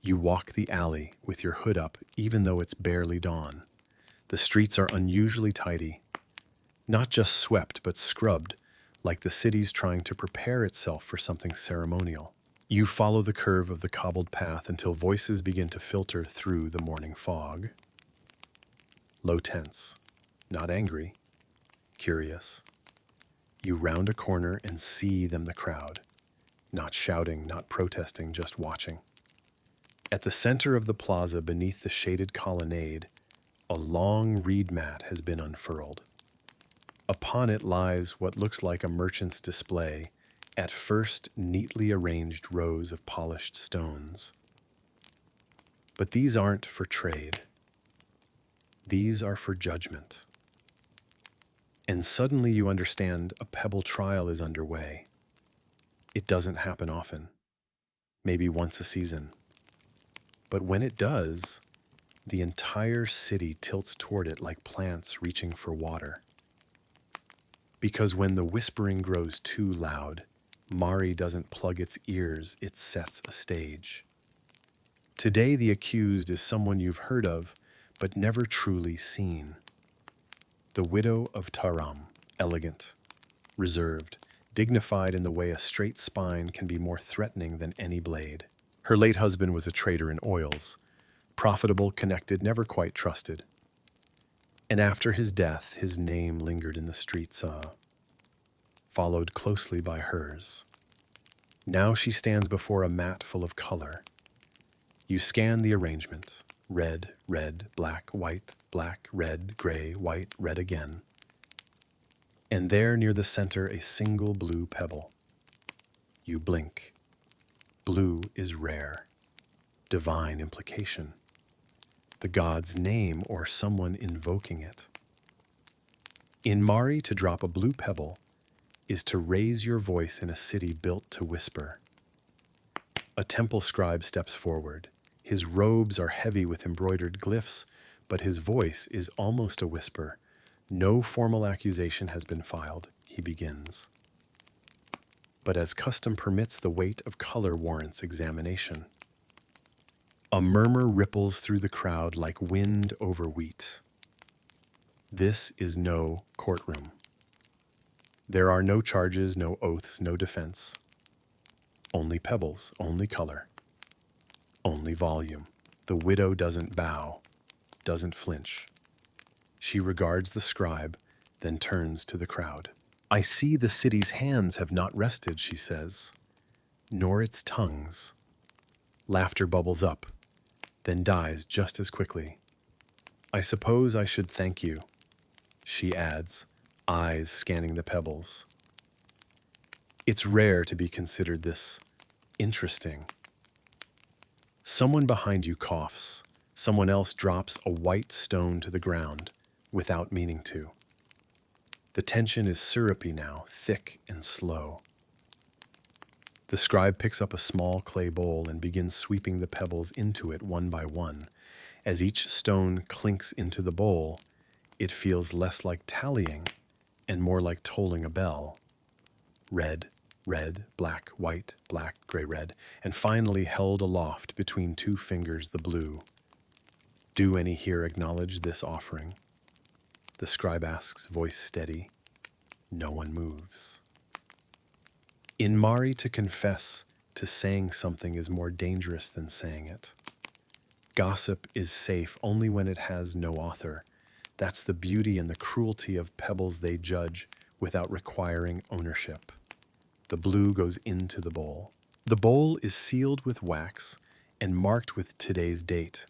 You walk the alley with your hood up, even though it's barely dawn. The streets are unusually tidy. Not just swept, but scrubbed, like the city's trying to prepare itself for something ceremonial. You follow the curve of the cobbled path until voices begin to filter through the morning fog. Low tense, not angry, curious. You round a corner and see them, the crowd. Not shouting, not protesting, just watching. At the center of the plaza, beneath the shaded colonnade, a long reed mat has been unfurled. Upon it lies what looks like a merchant's display, at first neatly arranged rows of polished stones. But these aren't for trade. These are for judgment. And suddenly you understand a pebble trial is underway. It doesn't happen often, maybe once a season. But when it does, the entire city tilts toward it like plants reaching for water. Because when the whispering grows too loud, Mari doesn't plug its ears, it sets a stage. Today, the accused is someone you've heard of, but never truly seen. The widow of Taram, elegant, reserved, dignified in the way a straight spine can be more threatening than any blade. Her late husband was a trader in oils, profitable, connected, never quite trusted. And after his death, his name lingered in the streets, followed closely by hers. Now she stands before a mat full of color. You scan the arrangement. Red, red, black, black, red, gray, white, red again. And there near the center, a single blue pebble. You blink. Blue is rare. Divine implication. The god's name or someone invoking it. In Mari, to drop a blue pebble is to raise your voice in a city built to whisper. A temple scribe steps forward. His robes are heavy with embroidered glyphs, but his voice is almost a whisper. No formal accusation has been filed, he begins. But as custom permits, the weight of color warrants examination. A murmur ripples through the crowd like wind over wheat. This is no courtroom. There are no charges, no oaths, no defense. Only pebbles, only color, only volume. The widow doesn't bow, doesn't flinch. She regards the scribe, then turns to the crowd. I see the city's hands have not rested, she says, nor its tongues. Laughter bubbles up, then dies just as quickly. I suppose I should thank you, she adds, eyes scanning the pebbles. It's rare to be considered this interesting. Someone behind you coughs. Someone else drops a white stone to the ground without meaning to. The tension is syrupy now, thick and slow. The scribe picks up a small clay bowl and begins sweeping the pebbles into it one by one. As each stone clinks into the bowl, it feels less like tallying and more like tolling a bell. Red, red, black, gray, red, and finally held aloft between two fingers the blue. Do any here acknowledge this offering? The scribe asks, voice steady. No one moves. In Mari, to confess to saying something is more dangerous than saying it. Gossip is safe only when it has no author. That's the beauty and the cruelty of pebbles they judge without requiring ownership. The blue goes into the bowl. The bowl is sealed with wax and marked with today's date.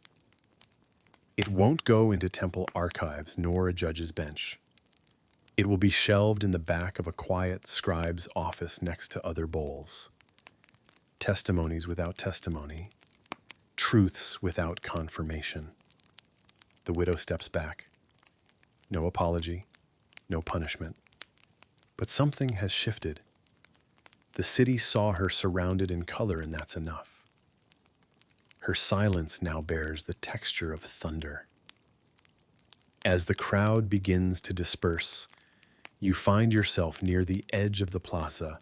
It won't go into temple archives nor a judge's bench. It will be shelved in the back of a quiet scribe's office next to other bowls. Testimonies without testimony. Truths without confirmation. The widow steps back. No apology, no punishment. But something has shifted. The city saw her surrounded in color, and that's enough. Her silence now bears the texture of thunder. As the crowd begins to disperse, you find yourself near the edge of the plaza,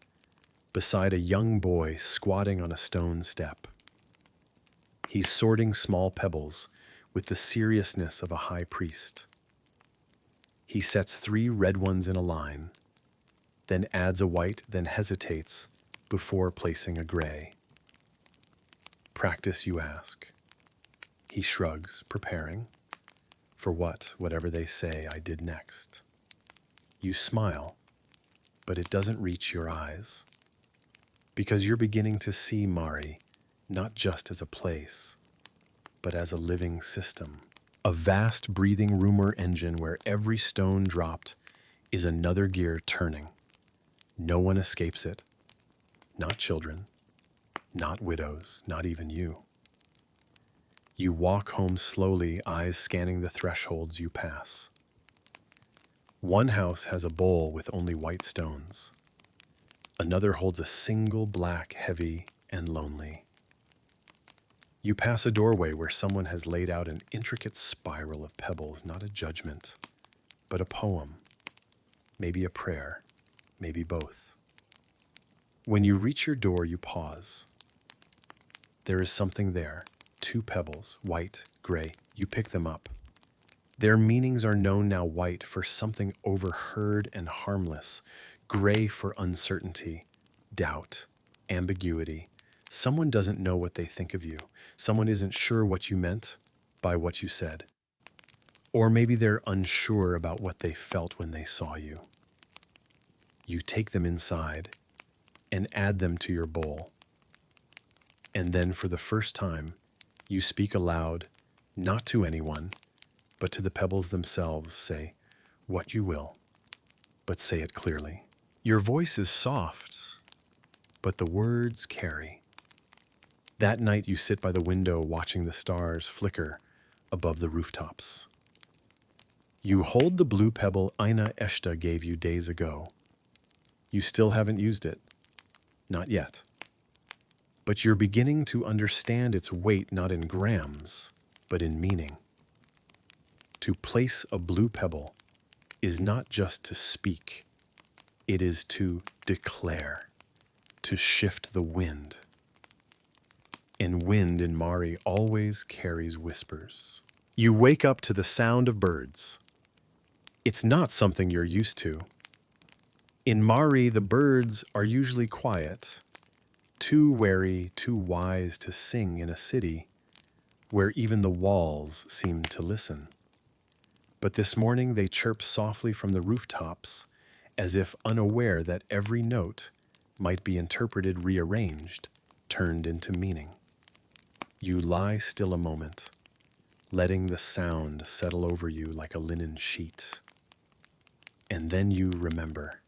beside a young boy squatting on a stone step. He's sorting small pebbles with the seriousness of a high priest. He sets 3 red ones in a line, then adds a white, then hesitates before placing a gray. Practice, you ask. He shrugs, preparing. For what, whatever they say, I did next. You smile, but it doesn't reach your eyes. Because you're beginning to see Mari not just as a place, but as a living system. A vast breathing rumor engine where every stone dropped is another gear turning. No one escapes it. Not children, not widows, not even you. You walk home slowly, eyes scanning the thresholds you pass. One house has a bowl with only white stones. Another holds a single black, heavy, and lonely. You pass a doorway where someone has laid out an intricate spiral of pebbles, not a judgment, but a poem, maybe a prayer, maybe both. When you reach your door, you pause. There is something there, Two pebbles, white, gray. You pick them up. Their meanings are known now: white for something overheard and harmless, gray for uncertainty, doubt, ambiguity. Someone doesn't know what they think of you. Someone isn't sure what you meant by what you said. Or maybe they're unsure about what they felt when they saw you. You take them inside and add them to your bowl. And then for the first time, you speak aloud, not to anyone, but to the pebbles themselves. Say what you will, but say it clearly. Your voice is soft, but the words carry. That night you sit by the window watching the stars flicker above the rooftops. You hold the blue pebble Aina Eshta gave you days ago. You still haven't used it. Not yet. But you're beginning to understand its weight not in grams, but in meaning. To place a blue pebble is not just to speak, it is to declare, to shift the wind. And wind in Mari always carries whispers. You wake up to the sound of birds. It's not something you're used to. In Mari, the birds are usually quiet, too wary, too wise to sing in a city where even the walls seem to listen. But this morning they chirp softly from the rooftops, as if unaware that every note might be interpreted, rearranged, turned into meaning. You lie still a moment, letting the sound settle over you like a linen sheet. And then you remember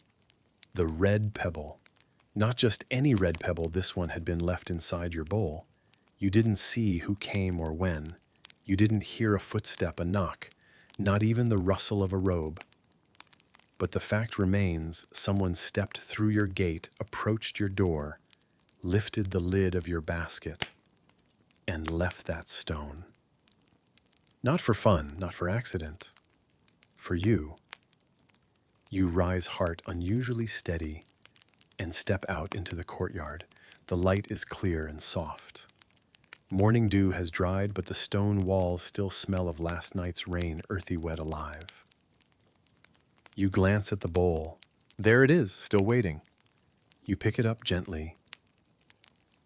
the red pebble. Not just any red pebble, this one had been left inside your bowl. You didn't see who came or when. You didn't hear a footstep, a knock, not even the rustle of a robe. But the fact remains, someone stepped through your gate, approached your door, lifted the lid of your basket, and left that stone. Not for fun, not for accident. For you. You rise, heart unusually steady, and step out into the courtyard. The light is clear and soft. Morning dew has dried, but the stone walls still smell of last night's rain, earthy, wet, alive. You glance at the bowl. There it is, still waiting. You pick it up gently.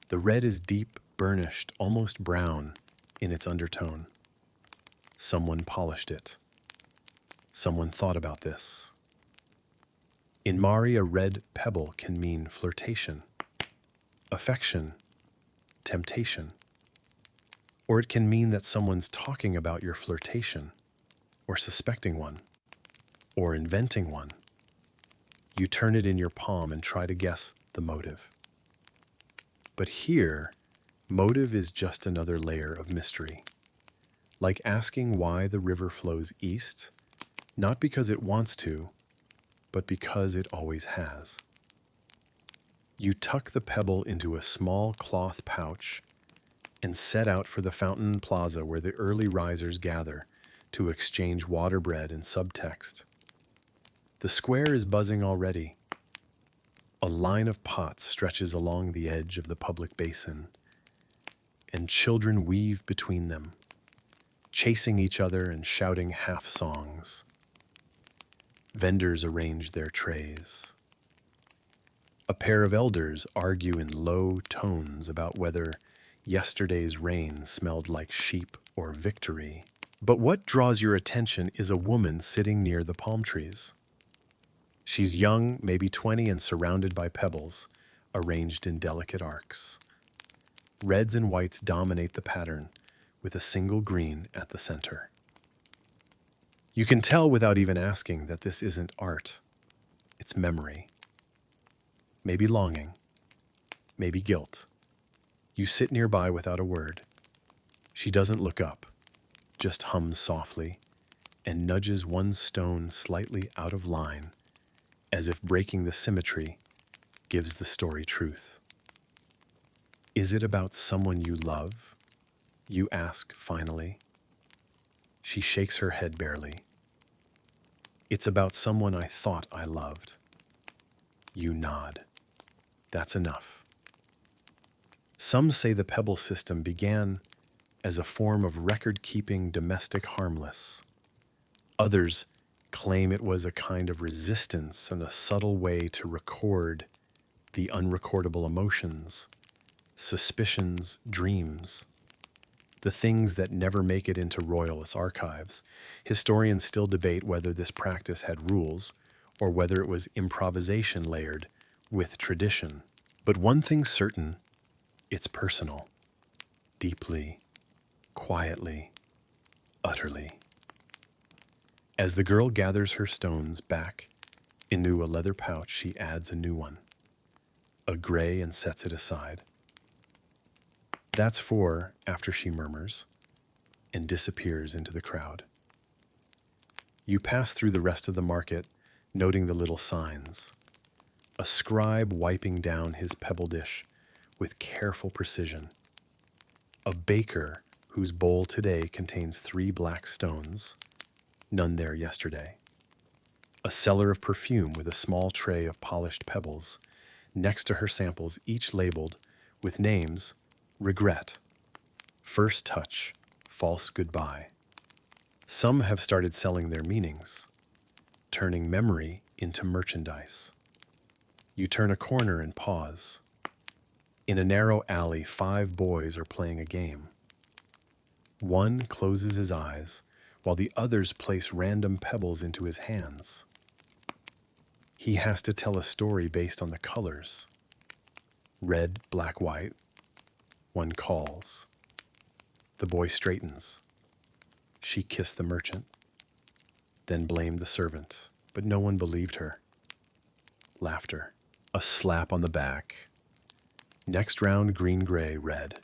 The red is deep, burnished, almost brown in its undertone. Someone polished it. Someone thought about this. In Mari, a red pebble can mean flirtation, affection, temptation. Or it can mean that someone's talking about your flirtation, or suspecting one, or inventing one. You turn it in your palm and try to guess the motive. But here, motive is just another layer of mystery. Like asking why the river flows east, not because it wants to, but because it always has. You tuck the pebble into a small cloth pouch and set out for the fountain plaza where the early risers gather to exchange water bread and subtext. The square is buzzing already. A line of pots stretches along the edge of the public basin, and children weave between them, chasing each other and shouting half songs. Vendors arrange their trays. A pair of elders argue in low tones about whether yesterday's rain smelled like sheep or victory. But what draws your attention is a woman sitting near the palm trees. She's young, maybe 20, and surrounded by pebbles, arranged in delicate arcs. Reds and whites dominate the pattern, with a single green at the center. You can tell without even asking that this isn't art. It's memory. Maybe longing. Maybe guilt. You sit nearby without a word. She doesn't look up, just hums softly and nudges one stone slightly out of line, as if breaking the symmetry gives the story truth. Is it about someone you love? You ask finally. She shakes her head barely. It's about someone I thought I loved. You nod. That's enough. Some say the pebble system began as a form of record-keeping domestic harmless. Others claim it was a kind of resistance and a subtle way to record the unrecordable emotions, suspicions, dreams, the things that never make it into royalist archives. Historians still debate whether this practice had rules or whether it was improvisation layered with tradition. But one thing's certain, it's personal, deeply, quietly, utterly. As the girl gathers her stones back into a leather pouch, she adds a new one, a gray, and sets it aside. That's for after, she murmurs, and disappears into the crowd. You pass through the rest of the market, noting the little signs. A scribe wiping down his pebble dish with careful precision. A baker whose bowl today contains 3 black stones, none there yesterday. A seller of perfume with a small tray of polished pebbles, next to her samples, each labeled with names: regret, first touch, false goodbye. Some have started selling their meanings, turning memory into merchandise. You turn a corner and pause. In a narrow alley, 5 boys are playing a game. One closes his eyes while the others place random pebbles into his hands. He has to tell a story based on the colors. Red, black, white. One calls. The boy straightens. She kissed the merchant, then blamed the servant, but no one believed her. Laughter. A slap on the back. Next round, green, gray, red.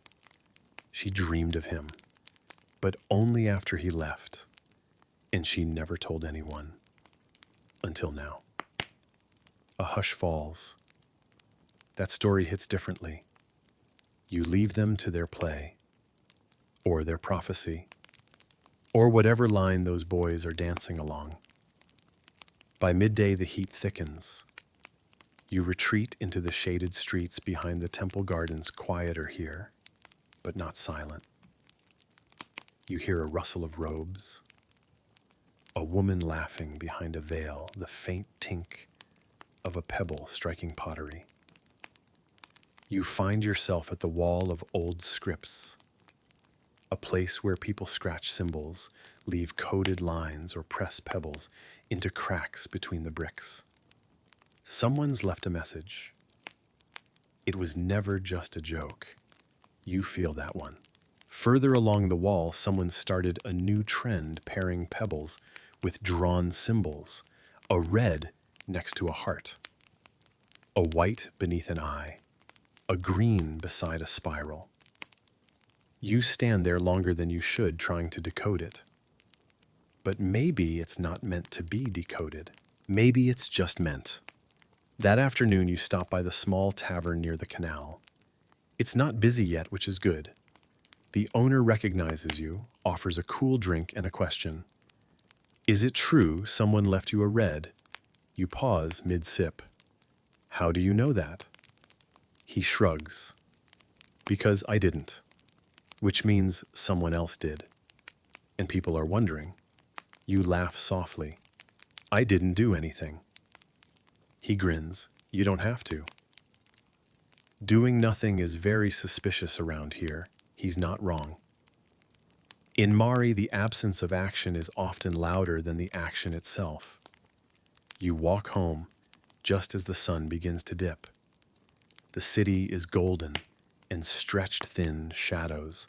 She dreamed of him, but only after he left, and she never told anyone. Until now. A hush falls. That story hits differently. You leave them to their play, or their prophecy, or whatever line those boys are dancing along. By midday, the heat thickens. You retreat into the shaded streets behind the temple gardens, quieter here, but not silent. You hear a rustle of robes, a woman laughing behind a veil, the faint tink of a pebble striking pottery. You find yourself at the wall of old scripts, a place where people scratch symbols, leave coded lines, or press pebbles into cracks between the bricks. Someone's left a message. It was never just a joke. You feel that one. Further along the wall, someone started a new trend, pairing pebbles with drawn symbols, a red next to a heart, a white beneath an eye, a green beside a spiral. You stand there longer than you should, trying to decode it. But maybe it's not meant to be decoded. Maybe it's just meant. That afternoon, you stop by the small tavern near the canal. It's not busy yet, which is good. The owner recognizes you, offers a cool drink and a question. Is it true someone left you a red? You pause mid-sip. How do you know that? He shrugs. Because I didn't. Which means someone else did. And people are wondering. You laugh softly. I didn't do anything. He grins. You don't have to. Doing nothing is very suspicious around here. He's not wrong. In Mari, the absence of action is often louder than the action itself. You walk home just as the sun begins to dip. The city is golden and stretched thin shadows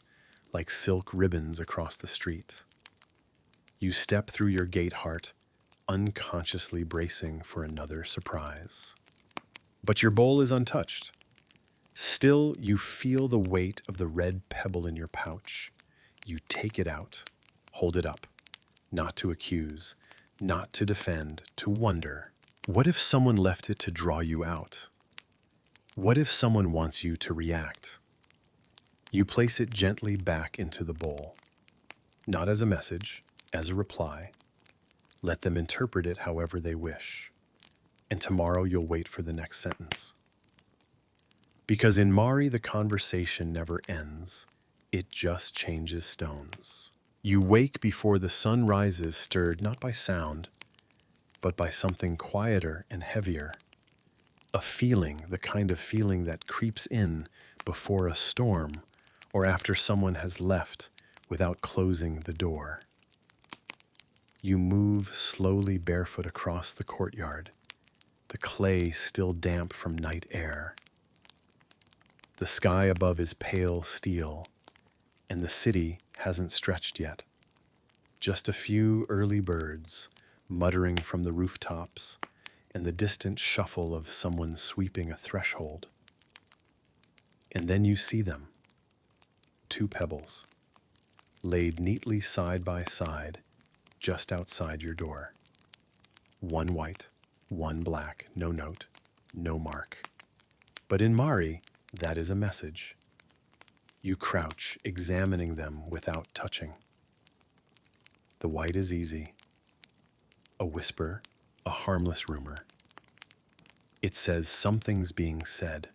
like silk ribbons across the street. You step through your gate heart, unconsciously bracing for another surprise. But your bowl is untouched. Still, you feel the weight of the red pebble in your pouch. You take it out, hold it up, not to accuse, not to defend, to wonder. What if someone left it to draw you out? What if someone wants you to react? You place it gently back into the bowl, not as a message, as a reply. Let them interpret it however they wish. And tomorrow you'll wait for the next sentence. Because in Mari, the conversation never ends. It just changes stones. You wake before the sun rises, stirred not by sound, but by something quieter and heavier. A feeling, the kind of feeling that creeps in before a storm or after someone has left without closing the door. You move slowly barefoot across the courtyard, the clay still damp from night air. The sky above is pale steel, and the city hasn't stretched yet. Just a few early birds muttering from the rooftops and the distant shuffle of someone sweeping a threshold. And then you see them, two pebbles, laid neatly side by side just outside your door. One white, one black, no note, no mark. But in Mari, that is a message. You crouch, examining them without touching. The white is easy. A whisper, a harmless rumor. It says something's being said.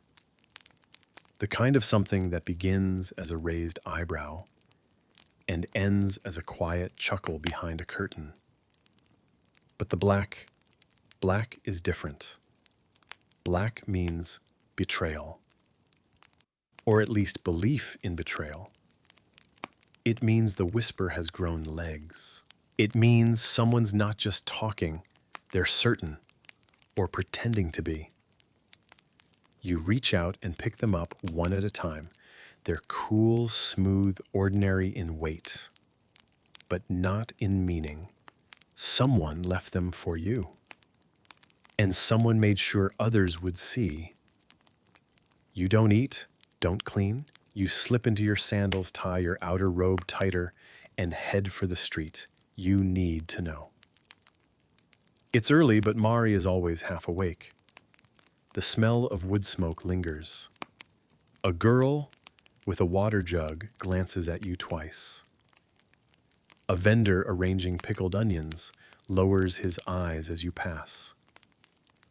The kind of something that begins as a raised eyebrow and ends as a quiet chuckle behind a curtain. But the black is different. Black means betrayal, or at least belief in betrayal. It means the whisper has grown legs. It means someone's not just talking, they're certain, or pretending to be. You reach out and pick them up one at a time. They're cool, smooth, ordinary in weight, but not in meaning. Someone left them for you. And someone made sure others would see. You don't eat, don't clean. You slip into your sandals, tie your outer robe tighter, and head for the street. You need to know. It's early, but Mari is always half awake. The smell of wood smoke lingers. A girl with a water jug glances at you twice. A vendor arranging pickled onions lowers his eyes as you pass.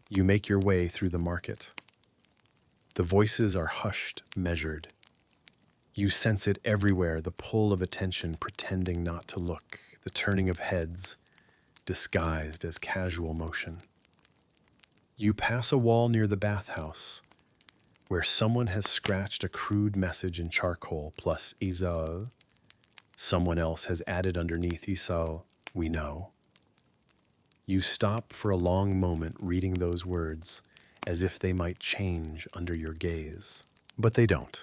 You make your way through the market. The voices are hushed, measured. You sense it everywhere, the pull of attention pretending not to look, the turning of heads disguised as casual motion. You pass a wall near the bathhouse where someone has scratched a crude message in charcoal plus Isao. Someone else has added underneath Isao, we know. You stop for a long moment reading those words as if they might change under your gaze. But they don't.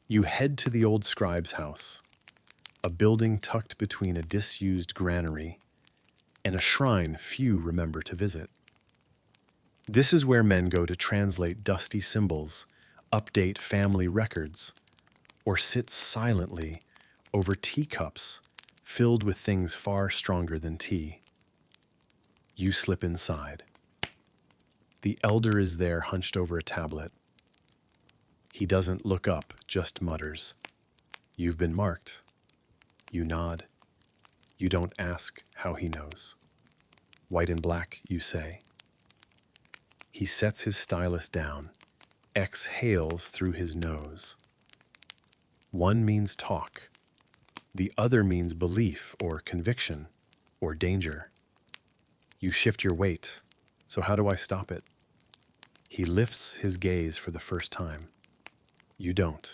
You head to the old scribe's house, a building tucked between a disused granary and a shrine few remember to visit. This is where men go to translate dusty symbols, update family records, or sit silently over teacups filled with things far stronger than tea. You slip inside. The elder is there hunched over a tablet. He doesn't look up, just mutters. You've been marked. You nod. You don't ask how he knows. White and black, you say. He sets his stylus down, exhales through his nose. One means talk. The other means belief or conviction or danger. You shift your weight. So how do I stop it? He lifts his gaze for the first time. You don't.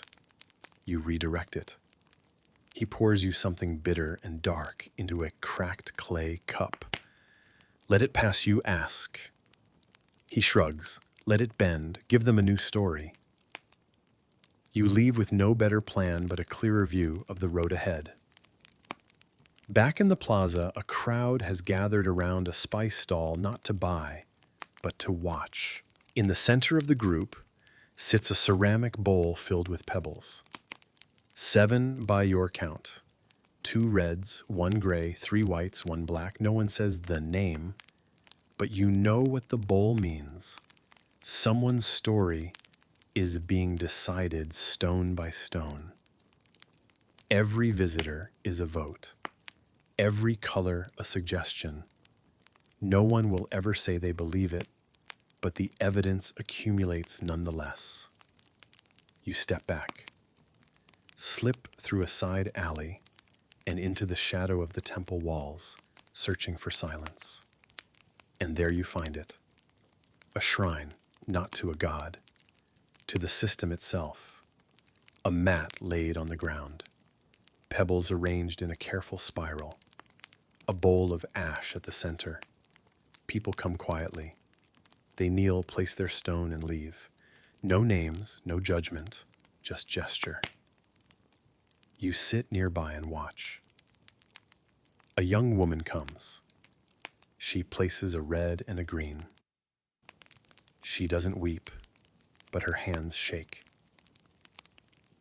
You redirect it. He pours you something bitter and dark into a cracked clay cup. Let it pass, you ask. He shrugs. Let it bend. Give them a new story. You leave with no better plan but a clearer view of the road ahead. Back in the plaza, a crowd has gathered around a spice stall not to buy, but to watch. In the center of the group sits a ceramic bowl filled with pebbles. 7 by your count. 2 reds, 1 gray, 3 whites, 1 black. No one says the name, but you know what the bowl means. Someone's story is being decided stone by stone. Every visitor is a vote. Every color a suggestion. No one will ever say they believe it, but the evidence accumulates nonetheless. You step back. Slip through a side alley and into the shadow of the temple walls, searching for silence. And there you find it. A shrine, not to a god, to the system itself. A mat laid on the ground, pebbles arranged in a careful spiral, a bowl of ash at the center. People come quietly. They kneel, place their stone, and leave. No names, no judgment, just gesture. You sit nearby and watch. A young woman comes. She places a red and a green. She doesn't weep, but her hands shake.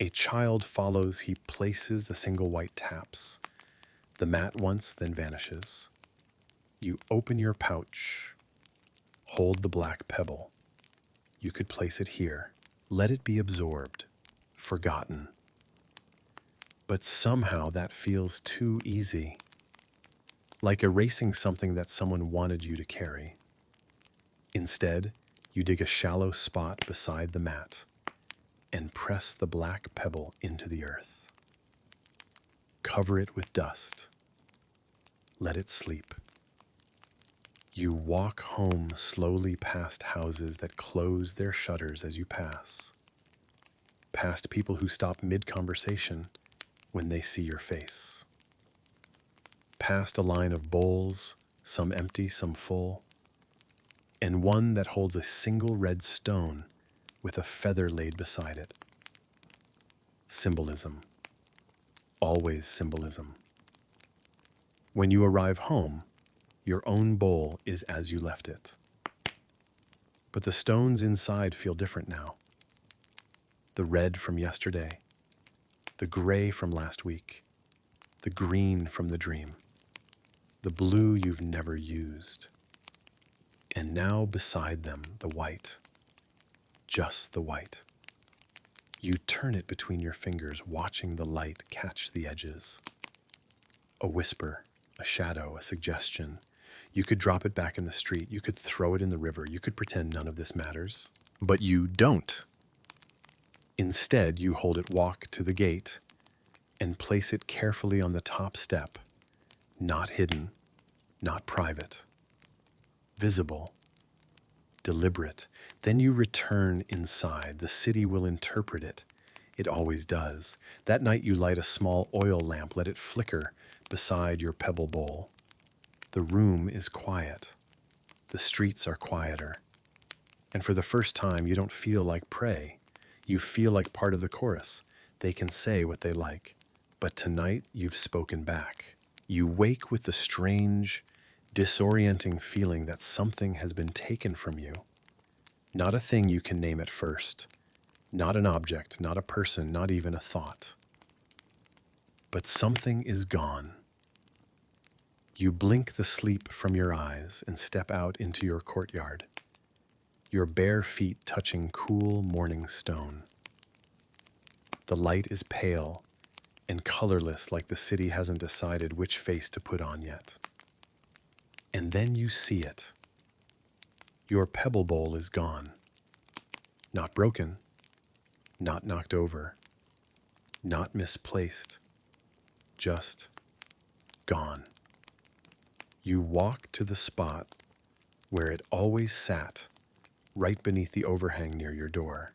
A child follows. He places a single white taps. The mat once, then vanishes. You open your pouch. Hold the black pebble. You could place it here. Let it be absorbed, forgotten. But somehow that feels too easy. Like erasing something that someone wanted you to carry. Instead, you dig a shallow spot beside the mat and press the black pebble into the earth. Cover it with dust. Let it sleep. You walk home slowly past houses that close their shutters as you pass. Past people who stop mid-conversation when they see your face. Past a line of bowls, some empty, some full, and one that holds a single red stone with a feather laid beside it. Symbolism. Always symbolism. When you arrive home, your own bowl is as you left it. But the stones inside feel different now. The red from yesterday, the gray from last week, the green from the dream, the blue you've never used. And now beside them, the white, just the white. You turn it between your fingers, watching the light catch the edges. A whisper, a shadow, a suggestion. You could drop it back in the street. You could throw it in the river. You could pretend none of this matters. But you don't. Instead, you hold it, walk to the gate, and place it carefully on the top step. Not hidden, not private. Visible, deliberate. Then you return inside. The city will interpret it. It always does. That night you light a small oil lamp. Let it flicker beside your pebble bowl. The room is quiet. The streets are quieter. And for the first time, you don't feel like prey. You feel like part of the chorus. They can say what they like. But tonight, you've spoken back. You wake with the strange, disorienting feeling that something has been taken from you. Not a thing you can name at first. Not an object, not a person, not even a thought. But something is gone. You blink the sleep from your eyes and step out into your courtyard, your bare feet touching cool morning stone. The light is pale and colorless, like the city hasn't decided which face to put on yet. And then you see it. Your pebble bowl is gone. Not broken, not knocked over, not misplaced, just gone. You walk to the spot where it always sat, right beneath the overhang near your door.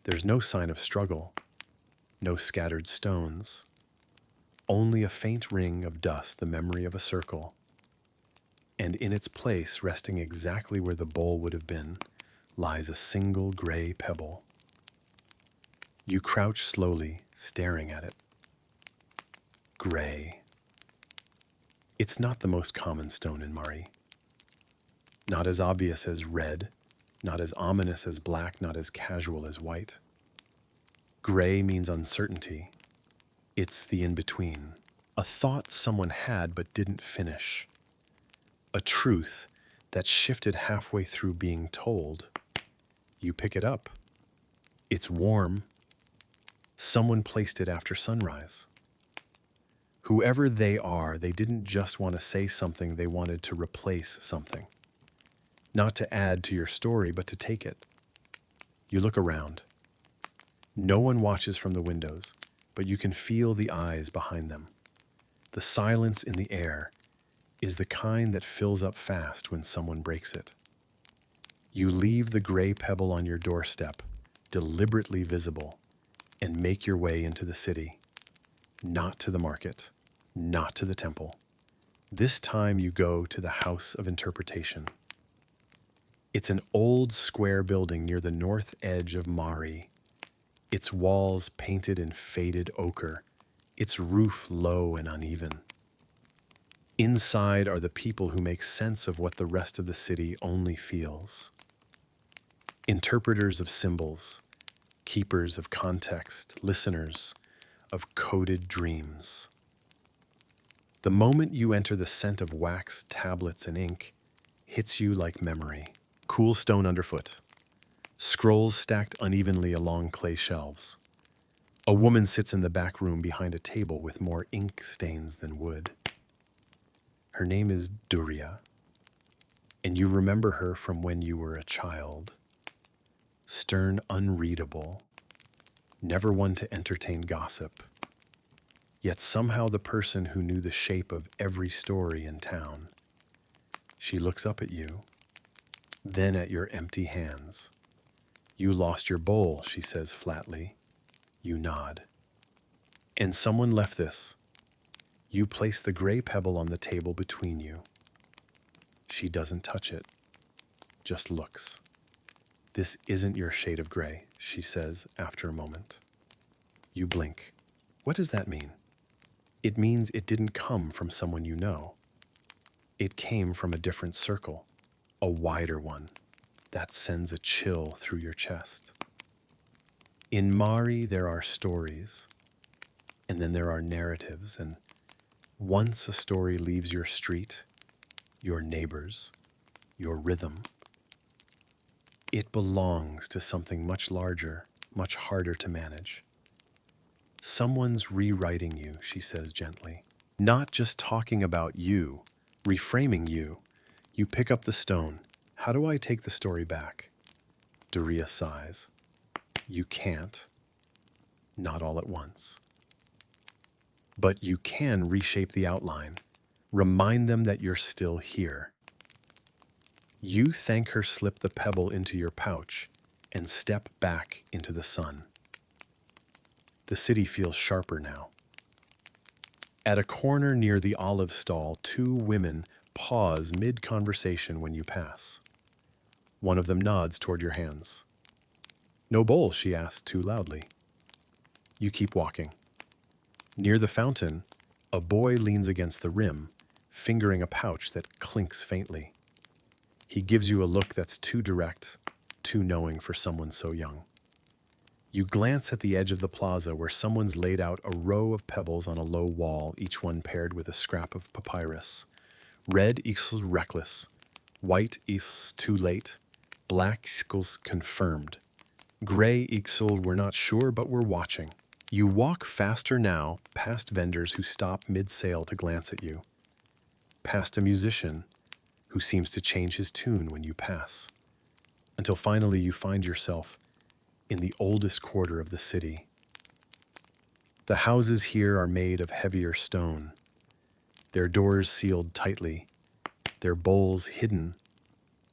There's no sign of struggle, no scattered stones, only a faint ring of dust, the memory of a circle. And in its place, resting exactly where the bowl would have been, lies a single gray pebble. You crouch slowly, staring at it. Gray. It's not the most common stone in Mari. Not as obvious as red, not as ominous as black, not as casual as white. Gray means uncertainty. It's the in-between. A thought someone had but didn't finish. A truth that shifted halfway through being told. You pick it up. It's warm. Someone placed it after sunrise. Whoever they are, they didn't just want to say something, they wanted to replace something. Not to add to your story, but to take it. You look around. No one watches from the windows, but you can feel the eyes behind them. The silence in the air is the kind that fills up fast when someone breaks it. You leave the gray pebble on your doorstep, deliberately visible, and make your way into the city. Not to the market, not to the temple. This time you go to the House of Interpretation. It's an old square building near the north edge of Mari, its walls painted in faded ochre, its roof low and uneven. Inside are the people who make sense of what the rest of the city only feels. Interpreters of symbols, keepers of context, listeners of coded dreams. The moment you enter, the scent of wax, tablets, and ink hits you like memory. Cool stone underfoot, scrolls stacked unevenly along clay shelves. A woman sits in the back room behind a table with more ink stains than wood. Her name is Duria, and you remember her from when you were a child. Stern, unreadable, never one to entertain gossip, yet somehow the person who knew the shape of every story in town. She looks up at you, then at your empty hands. You lost your bowl, she says flatly. You nod. And someone left this. You place the gray pebble on the table between you. She doesn't touch it, just looks. This isn't your shade of gray, she says after a moment. You blink. What does that mean? It means it didn't come from someone you know. It came from a different circle, a wider one. That sends a chill through your chest. In Mari, there are stories, and then there are narratives, and once a story leaves your street, your neighbors, your rhythm, it belongs to something much larger, much harder to manage. Someone's rewriting you, she says gently. Not just talking about you, reframing you. You pick up the stone. How do I take the story back? Daria sighs. You can't. Not all at once. But you can reshape the outline. Remind them that you're still here. You thank her, slip the pebble into your pouch, and step back into the sun. The city feels sharper now. At a corner near the olive stall, two women pause mid-conversation when you pass. One of them nods toward your hands. No bowl, she asks too loudly. You keep walking. Near the fountain, a boy leans against the rim, fingering a pouch that clinks faintly. He gives you a look that's too direct, too knowing for someone so young. You glance at the edge of the plaza where someone's laid out a row of pebbles on a low wall, each one paired with a scrap of papyrus. Red equals reckless, white equals too late, black equals confirmed. Gray equals we're not sure, but we're watching. You walk faster now, past vendors who stop mid-sale to glance at you, past a musician who seems to change his tune when you pass, until finally you find yourself in the oldest quarter of the city. The houses here are made of heavier stone, their doors sealed tightly, their bowls hidden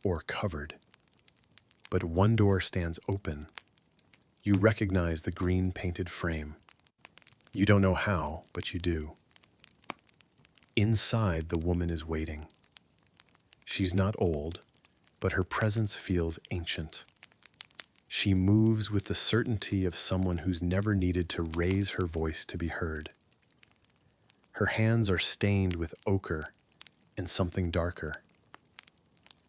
or covered. But one door stands open. You recognize the green painted frame. You don't know how, but you do. Inside, the woman is waiting. She's not old, but her presence feels ancient. She moves with the certainty of someone who's never needed to raise her voice to be heard. Her hands are stained with ochre and something darker.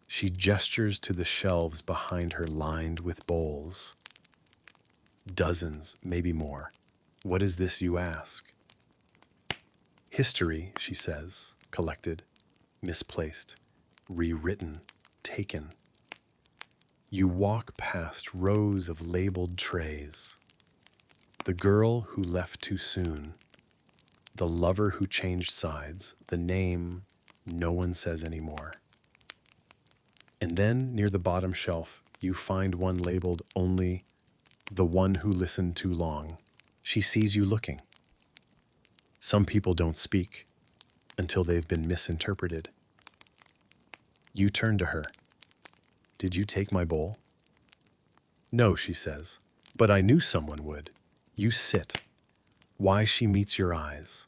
She gestures to the shelves behind her lined with bowls. Dozens, maybe more. What is this, you ask? History, she says, collected, misplaced, rewritten, taken. You walk past rows of labeled trays. The girl who left too soon, the lover who changed sides, the name no one says anymore. And then, near the bottom shelf, you find one labeled only the one who listened too long. She sees you looking. Some people don't speak until they've been misinterpreted. You turn to her. Did you take my bowl? No, she says, but I knew someone would. You sit. Why she meets your eyes?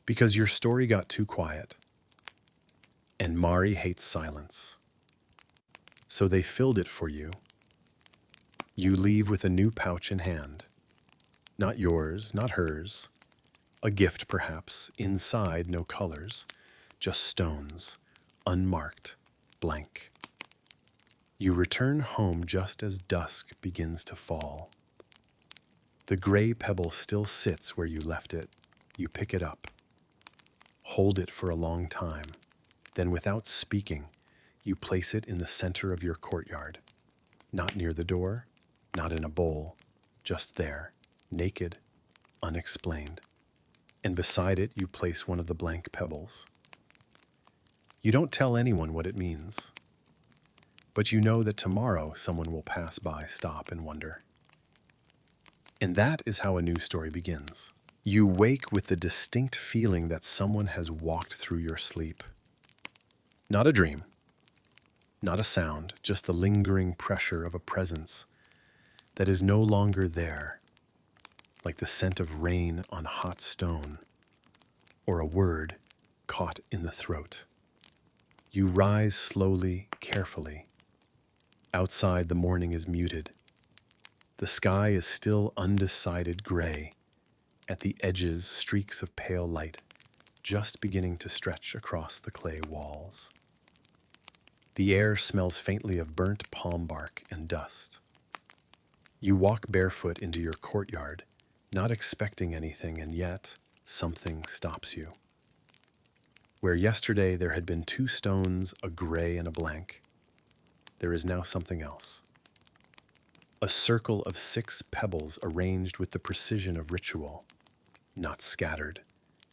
Because your story got too quiet. And Mari hates silence. So they filled it for you. You leave with a new pouch in hand. Not yours, not hers. A gift, perhaps. Inside, no colors. Just stones. Unmarked. Blank. You return home just as dusk begins to fall. The gray pebble still sits where you left it. You pick it up. Hold it for a long time. Then, without speaking, you place it in the center of your courtyard. Not near the door, not in a bowl, just there, naked, unexplained. And beside it, you place one of the blank pebbles. You don't tell anyone what it means, but you know that tomorrow someone will pass by, stop, and wonder. And that is how a new story begins. You wake with the distinct feeling that someone has walked through your sleep. Not a dream, not a sound, just the lingering pressure of a presence that is no longer there, like the scent of rain on hot stone, or a word caught in the throat. You rise slowly, carefully. Outside, the morning is muted. The sky is still undecided gray. At the edges, streaks of pale light just beginning to stretch across the clay walls. The air smells faintly of burnt palm bark and dust. You walk barefoot into your courtyard, not expecting anything, and yet something stops you. Where yesterday there had been 2 stones, a gray and a blank, there is now something else. A circle of 6 pebbles arranged with the precision of ritual, not scattered,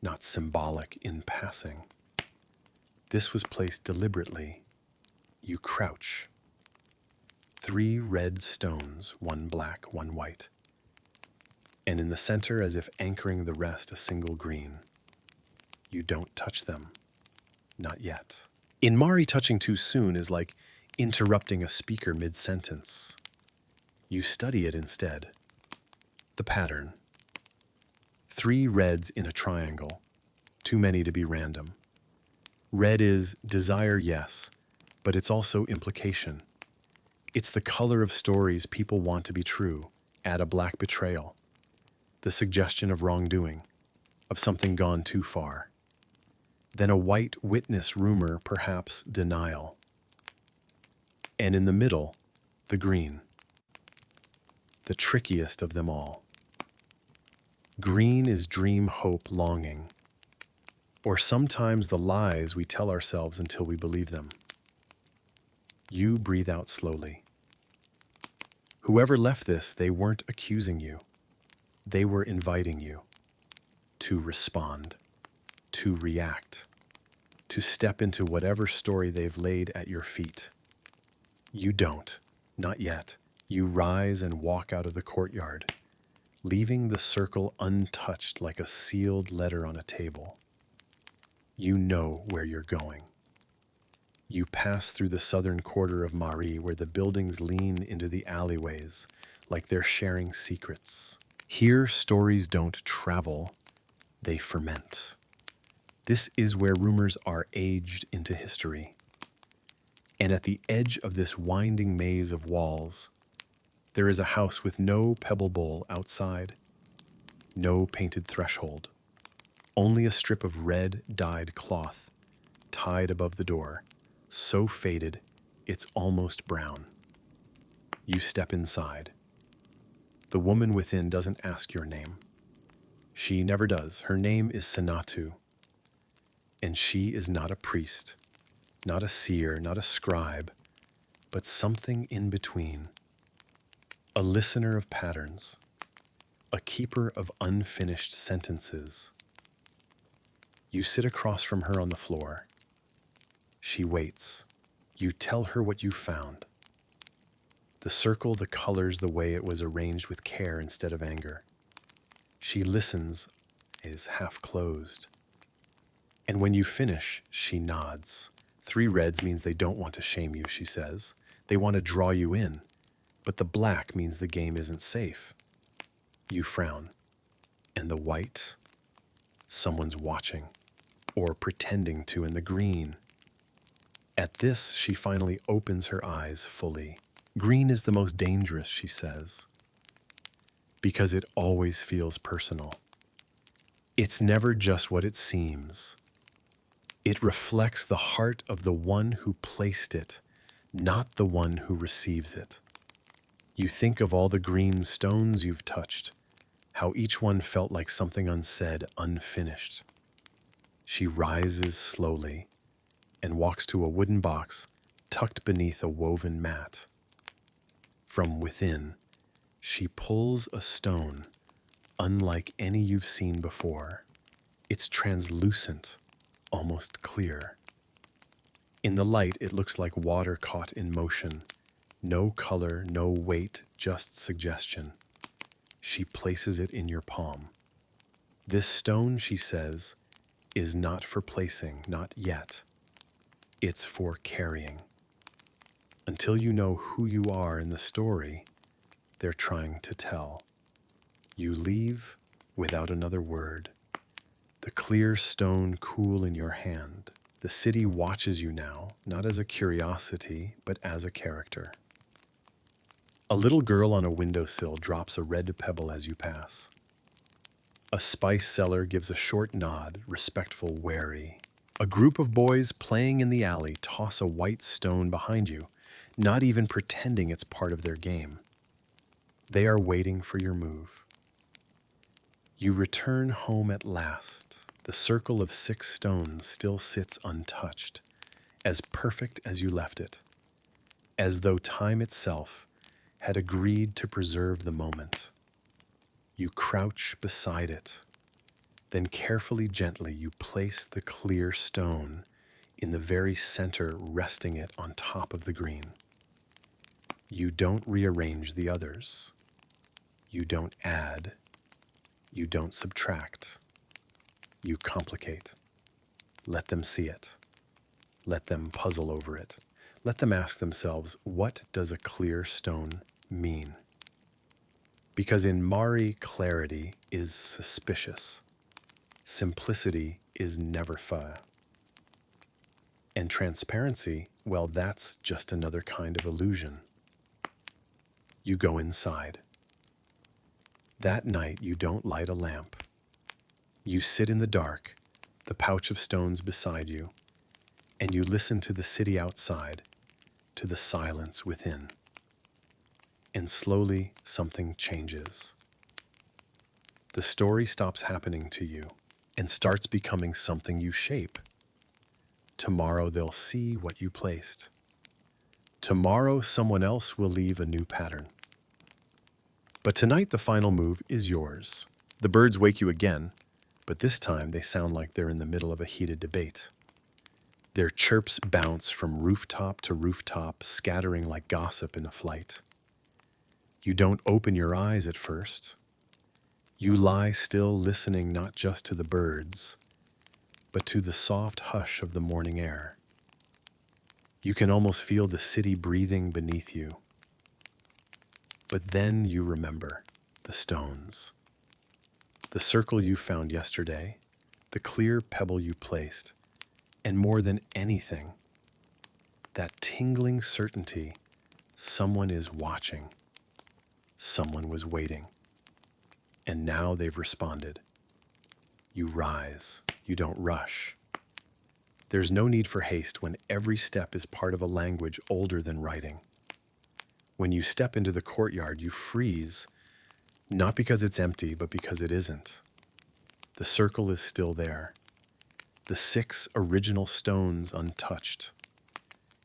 not symbolic in passing. This was placed deliberately. You crouch. 3 red stones, 1 black, 1 white. And in the center, as if anchoring the rest, a single green. You don't touch them. Not yet. In Mari, touching too soon is like interrupting a speaker mid-sentence. You study it instead. The pattern. 3 reds in a triangle. Too many to be random. Red is desire, yes, but it's also implication. It's the color of stories people want to be true. Add a black betrayal. The suggestion of wrongdoing, of something gone too far. Then a white witness rumor, perhaps denial. And in the middle, the green. The trickiest of them all. Green is dream, hope, longing. Or sometimes the lies we tell ourselves until we believe them. You breathe out slowly. Whoever left this, they weren't accusing you. They were inviting you to respond, to react, to step into whatever story they've laid at your feet. You don't, not yet. You rise and walk out of the courtyard, leaving the circle untouched like a sealed letter on a table. You know where you're going. You pass through the southern quarter of Mari, where the buildings lean into the alleyways like they're sharing secrets. Here, stories don't travel, they ferment. This is where rumors are aged into history. And at the edge of this winding maze of walls, there is a house with no pebble bowl outside, no painted threshold, only a strip of red dyed cloth tied above the door, so faded it's almost brown. You step inside. The woman within doesn't ask your name. She never does. Her name is Sanatu. And she is not a priest, not a seer, not a scribe, but something in between. A listener of patterns, a keeper of unfinished sentences. You sit across from her on the floor. She waits. You tell her what you found. The circle, the colors, the way it was arranged with care instead of anger. She listens, is half closed. And when you finish, she nods. 3 reds means they don't want to shame you, she says. They want to draw you in. But the black means the game isn't safe. You frown. And the white? Someone's watching. Or pretending to in the green. At this, she finally opens her eyes fully. Green is the most dangerous, she says. Because it always feels personal. It's never just what it seems. It reflects the heart of the one who placed it, not the one who receives it. You think of all the green stones you've touched, how each one felt like something unsaid, unfinished. She rises slowly and walks to a wooden box tucked beneath a woven mat. From within, she pulls a stone unlike any you've seen before. It's translucent, almost clear. In the light, it looks like water caught in motion. No color, no weight, just suggestion. She places it in your palm. This stone, she says, is not for placing, not yet. It's for carrying. Until you know who you are in the story they're trying to tell. You leave without another word. The clear stone cool in your hand. The city watches you now, not as a curiosity, but as a character. A little girl on a windowsill drops a red pebble as you pass. A spice seller gives a short nod, respectful, wary. A group of boys playing in the alley toss a white stone behind you, not even pretending it's part of their game. They are waiting for your move. You return home at last. The circle of 6 stones still sits untouched, as perfect as you left it, as though time itself had agreed to preserve the moment. You crouch beside it. Then carefully, gently, you place the clear stone in the very center, resting it on top of the green. You don't rearrange the others. You don't add. You don't subtract. You complicate. Let them see it. Let them puzzle over it. Let them ask themselves, what does a clear stone mean? Because in Mari, clarity is suspicious. Simplicity is never fair. And transparency, well, that's just another kind of illusion. You go inside. That night, you don't light a lamp. You sit in the dark, the pouch of stones beside you, and you listen to the city outside, to the silence within. And slowly, something changes. The story stops happening to you and starts becoming something you shape. Tomorrow they'll see what you placed. Tomorrow someone else will leave a new pattern. But tonight the final move is yours. The birds wake you again, but this time they sound like they're in the middle of a heated debate. Their chirps bounce from rooftop to rooftop, scattering like gossip in a flight. You don't open your eyes at first. You lie still, listening not just to the birds, but to the soft hush of the morning air. You can almost feel the city breathing beneath you. But then you remember the stones. The circle you found yesterday, the clear pebble you placed, and more than anything, that tingling certainty someone is watching, someone was waiting, and now they've responded. You rise, you don't rush. There's no need for haste when every step is part of a language older than writing. When you step into the courtyard, you freeze, not because it's empty, but because it isn't. The circle is still there. The 6 original stones untouched.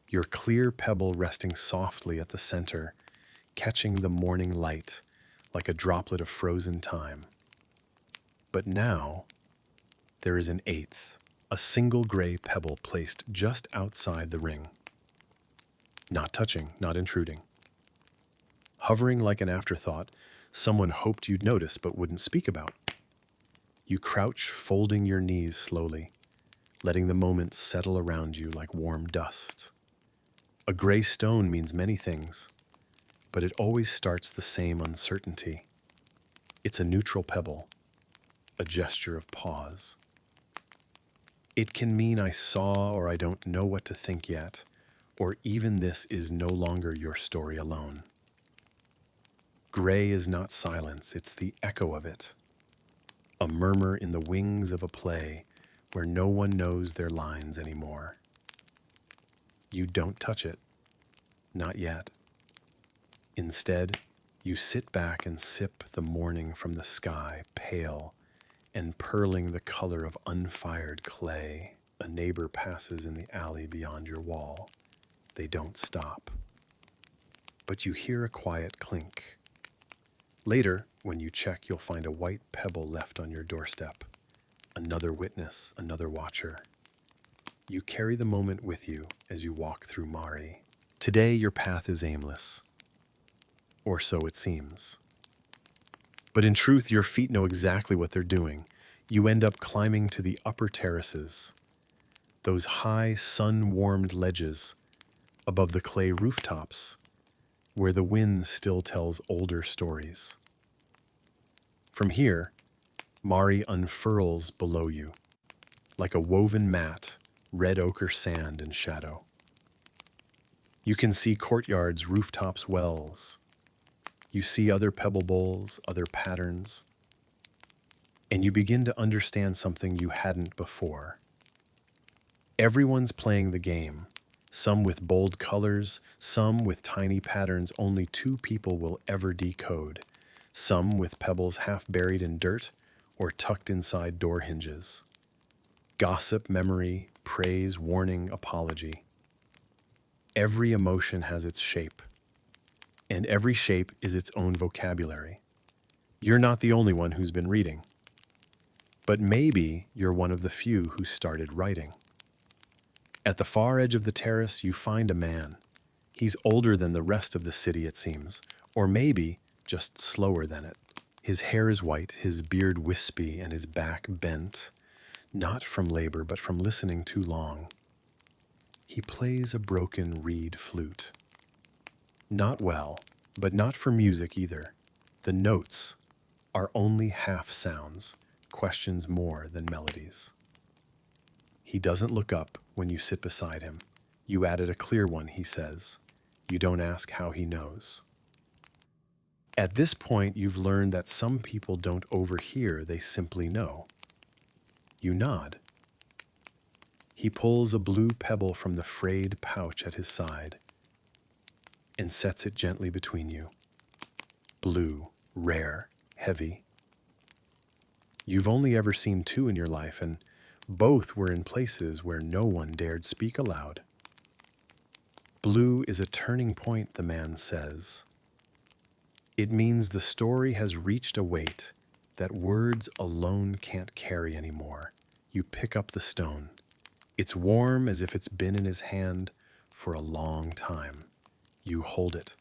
Your clear pebble resting softly at the center, catching the morning light like a droplet of frozen time. But now, there is an 8th, a single gray pebble placed just outside the ring. Not touching, not intruding. hovering like an afterthought someone hoped you'd notice but wouldn't speak about. You crouch, folding your knees slowly, letting the moment settle around you like warm dust. A gray stone means many things, but it always starts the same uncertainty. It's a neutral pebble, a gesture of pause. It can mean I saw or I don't know what to think yet, or even this is no longer your story alone. Gray is not silence, it's the echo of it. A murmur in the wings of a play where no one knows their lines anymore. You don't touch it, not yet. Instead, you sit back and sip the morning from the sky, pale and pearling the color of unfired clay. A neighbor passes in the alley beyond your wall. They don't stop. But you hear a quiet clink. Later, when you check, you'll find a white pebble left on your doorstep. Another witness, another watcher. You carry the moment with you as you walk through Mari. Today, your path is aimless. Or so it seems. But in truth, your feet know exactly what they're doing. You end up climbing to the upper terraces, those high, sun-warmed ledges above the clay rooftops, where the wind still tells older stories. From here, Mari unfurls below you, like a woven mat, red ochre sand and shadow. You can see courtyards, rooftops, wells. You see other pebble bowls, other patterns, and you begin to understand something you hadn't before. Everyone's playing the game, some with bold colors, some with tiny patterns only two people will ever decode, some with pebbles half buried in dirt or tucked inside door hinges. Gossip, memory, praise, warning, apology. Every emotion has its shape, and every shape is its own vocabulary. You're not the only one who's been reading, but maybe you're one of the few who started writing. At the far edge of the terrace, you find a man. He's older than the rest of the city, it seems, or maybe just slower than it. His hair is white, his beard wispy, and his back bent, not from labor, but from listening too long. He plays a broken reed flute. Not well, but not for music either. The notes are only half sounds, questions more than melodies. He doesn't look up when you sit beside him. You added a clear one, he says. You don't ask how he knows. At this point, you've learned that some people don't overhear, they simply know. You nod. He pulls a blue pebble from the frayed pouch at his side and sets it gently between you. Blue, rare, heavy. You've only ever seen two in your life, and both were in places where no one dared speak aloud. Blue is a turning point, the man says. It means the story has reached a weight that words alone can't carry anymore. You pick up the stone. It's warm as if it's been in his hand for a long time. You hold it,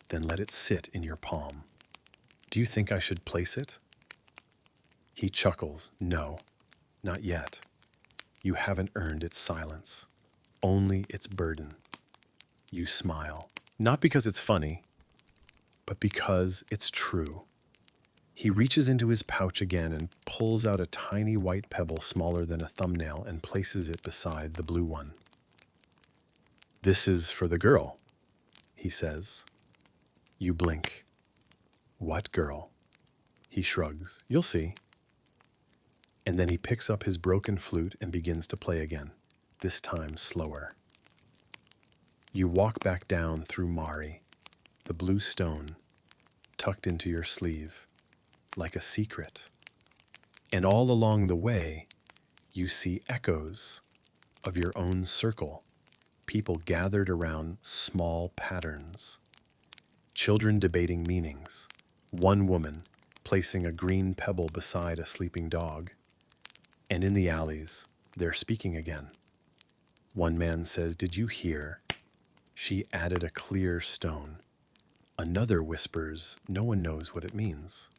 then let it sit in your palm. Do you think I should place it? He chuckles. No, not yet. You haven't earned its silence, only its burden. You smile, not because it's funny, but because it's true. He reaches into his pouch again and pulls out a tiny white pebble smaller than a thumbnail and places it beside the blue one. This is for the girl, he says. You blink. What girl? He shrugs. You'll see. And then he picks up his broken flute and begins to play again, this time slower. You walk back down through Mari, the blue stone, tucked into your sleeve, like a secret. And all along the way, you see echoes of your own circle, people gathered around small patterns, children debating meanings, one woman placing a green pebble beside a sleeping dog. And in the alleys, they're speaking again. One man says, "Did you hear? She added a clear stone. Another whispers, no one knows what it means.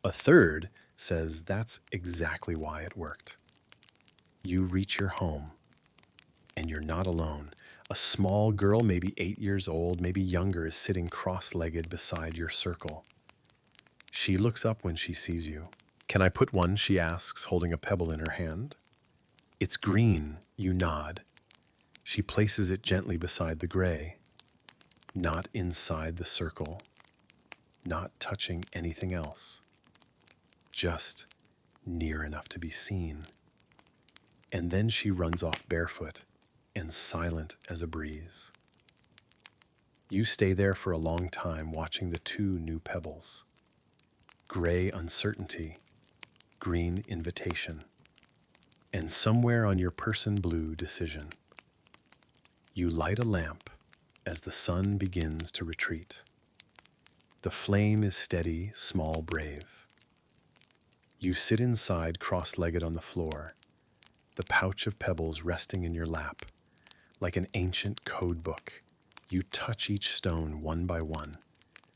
A third says that's exactly why it worked. You reach your home, and you're not alone. A small girl, maybe 8 years old, maybe younger, is sitting cross-legged beside your circle. She looks up when she sees you. "Can I put one?" she asks, holding a pebble in her hand. "It's green," you nod. She places it gently beside the gray, not inside the circle, not touching anything else, just near enough to be seen. And then she runs off barefoot and silent as a breeze. You stay there for a long time watching the two new pebbles. Gray uncertainty, green invitation, and somewhere on your person blue decision. You light a lamp as the sun begins to retreat. The flame is steady, small, brave. You sit inside cross-legged on the floor, the pouch of pebbles resting in your lap. Like an ancient code book, you touch each stone one by one,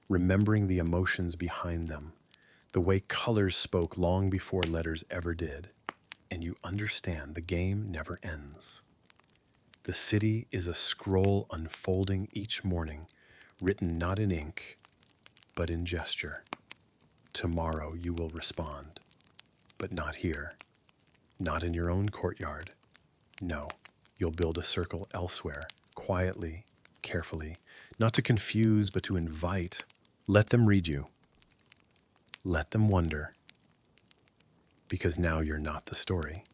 remembering the emotions behind them, the way colors spoke long before letters ever did, and you understand the game never ends. The city is a scroll unfolding each morning, written not in ink, but in gesture. Tomorrow you will respond, but not here, not in your own courtyard. No, you'll build a circle elsewhere, quietly, carefully, not to confuse, but to invite. Let them read you. Let them wonder, because now you're not the story.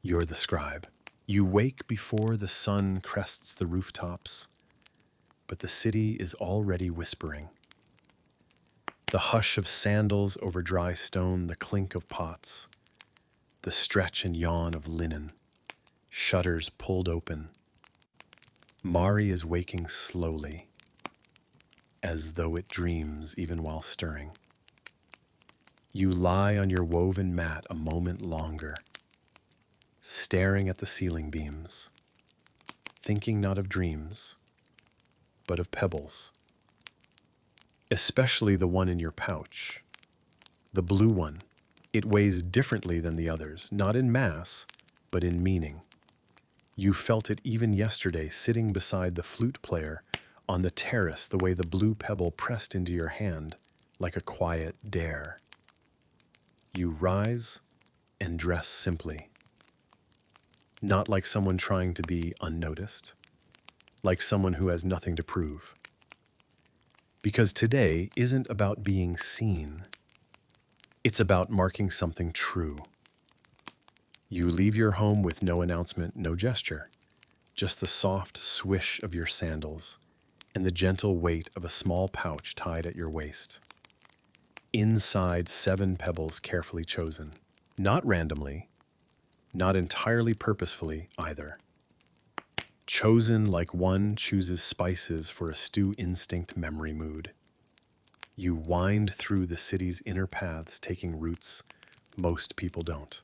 You're the scribe. You wake before the sun crests the rooftops, but the city is already whispering. The hush of sandals over dry stone, the clink of pots, the stretch and yawn of linen, shutters pulled open. Mari is waking slowly, as though it dreams even while stirring. You lie on your woven mat a moment longer, staring at the ceiling beams, thinking not of dreams, but of pebbles. Especially the one in your pouch, the blue one. It weighs differently than the others, not in mass, but in meaning. You felt it even yesterday, sitting beside the flute player on the terrace, the way the blue pebble pressed into your hand like a quiet dare. You rise and dress simply, not like someone trying to be unnoticed, like someone who has nothing to prove. Because today isn't about being seen, it's about marking something true. You leave your home with no announcement, no gesture, just the soft swish of your sandals and the gentle weight of a small pouch tied at your waist. Inside 7 pebbles carefully chosen, not randomly, not entirely purposefully either. Chosen like one chooses spices for a stew instinct memory mood. You wind through the city's inner paths, taking routes most people don't.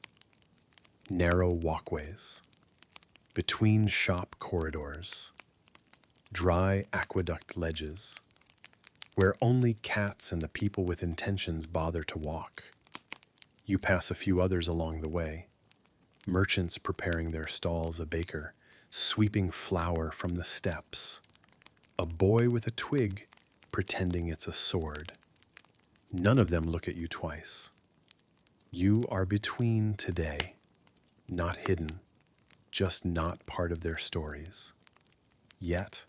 Narrow walkways, between shop corridors, dry aqueduct ledges, where only cats and the people with intentions bother to walk. You pass a few others along the way, merchants preparing their stalls, a baker sweeping flour from the steps, a boy with a twig pretending it's a sword. None of them look at you twice. You are between today, not hidden, just not part of their stories. Yet,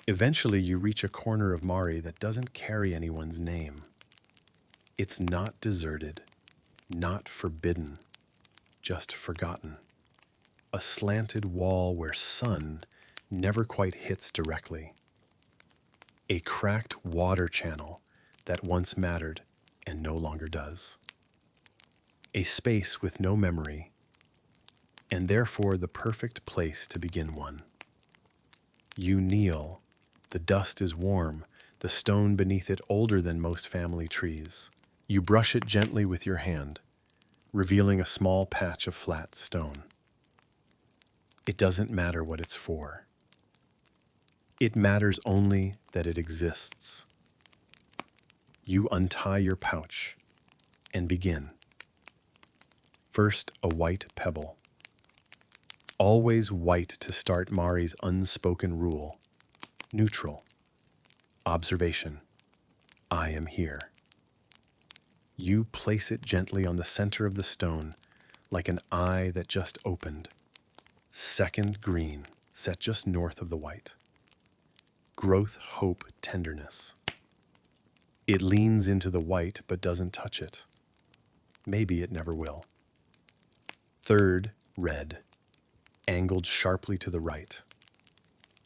eventually you reach a corner of Mari that doesn't carry anyone's name. It's not deserted, not forbidden, just forgotten. A slanted wall where sun never quite hits directly. A cracked water channel that once mattered and no longer does. A space with no memory, and therefore the perfect place to begin one. You kneel, the dust is warm, the stone beneath it older than most family trees. You brush it gently with your hand, revealing a small patch of flat stone. It doesn't matter what it's for. It matters only that it exists. You untie your pouch and begin. First, a white pebble. Always white to start Mari's unspoken rule. Neutral. Observation. I am here. You place it gently on the center of the stone, like an eye that just opened. Second, green, set just north of the white. Growth, hope, tenderness. It leans into the white but doesn't touch it. Maybe it never will. Third, red, angled sharply to the right.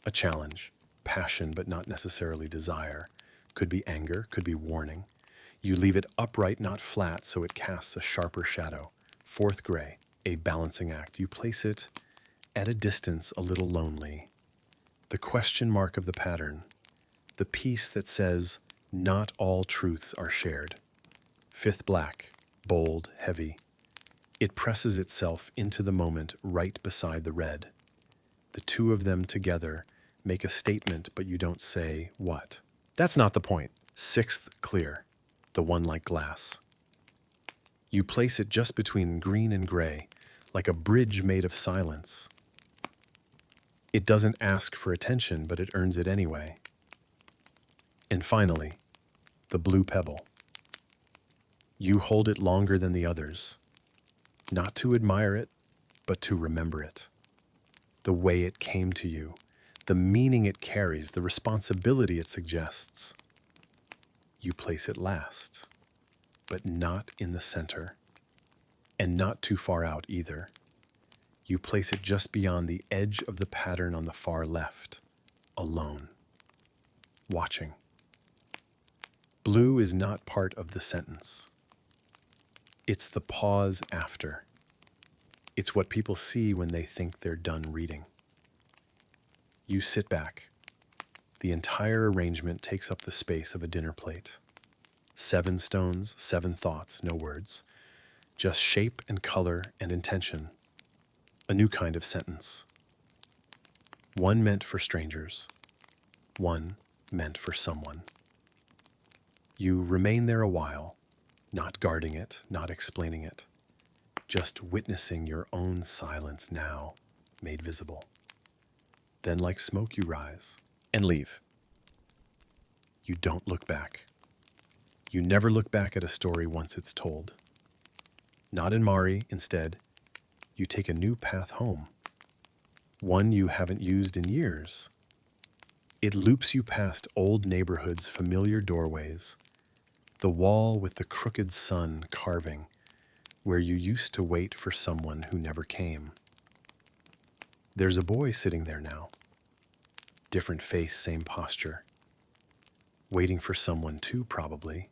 A challenge, passion but not necessarily desire. Could be anger, could be warning. You leave it upright, not flat, so it casts a sharper shadow. Fourth, gray, a balancing act. You place it at a distance, a little lonely. The question mark of the pattern, the piece that says, not all truths are shared. Fifth, black, bold, heavy. It presses itself into the moment right beside the red. The two of them together make a statement, but you don't say what. That's not the point. Sixth, clear, the one like glass. You place it just between green and gray, like a bridge made of silence. It doesn't ask for attention, but it earns it anyway. And finally, the blue pebble. You hold it longer than the others, not to admire it, but to remember it. The way it came to you, the meaning it carries, the responsibility it suggests. You place it last, but not in the center, and not too far out either. You place it just beyond the edge of the pattern on the far left, alone, watching. Blue is not part of the sentence. It's the pause after. It's what people see when they think they're done reading. You sit back. The entire arrangement takes up the space of a dinner plate. 7 stones, 7 thoughts, no words. Just shape and color and intention. A new kind of sentence. One meant for strangers. One meant for someone. You remain there a while, not guarding it, not explaining it, just witnessing your own silence now made visible. Then, like smoke, you rise and leave. You don't look back. You never look back at a story once it's told. Not in Mari, instead, you take a new path home, one you haven't used in years. It loops you past old neighborhoods, familiar doorways, the wall with the crooked sun carving, where you used to wait for someone who never came. There's a boy sitting there now. Different face, same posture. Waiting for someone too, probably.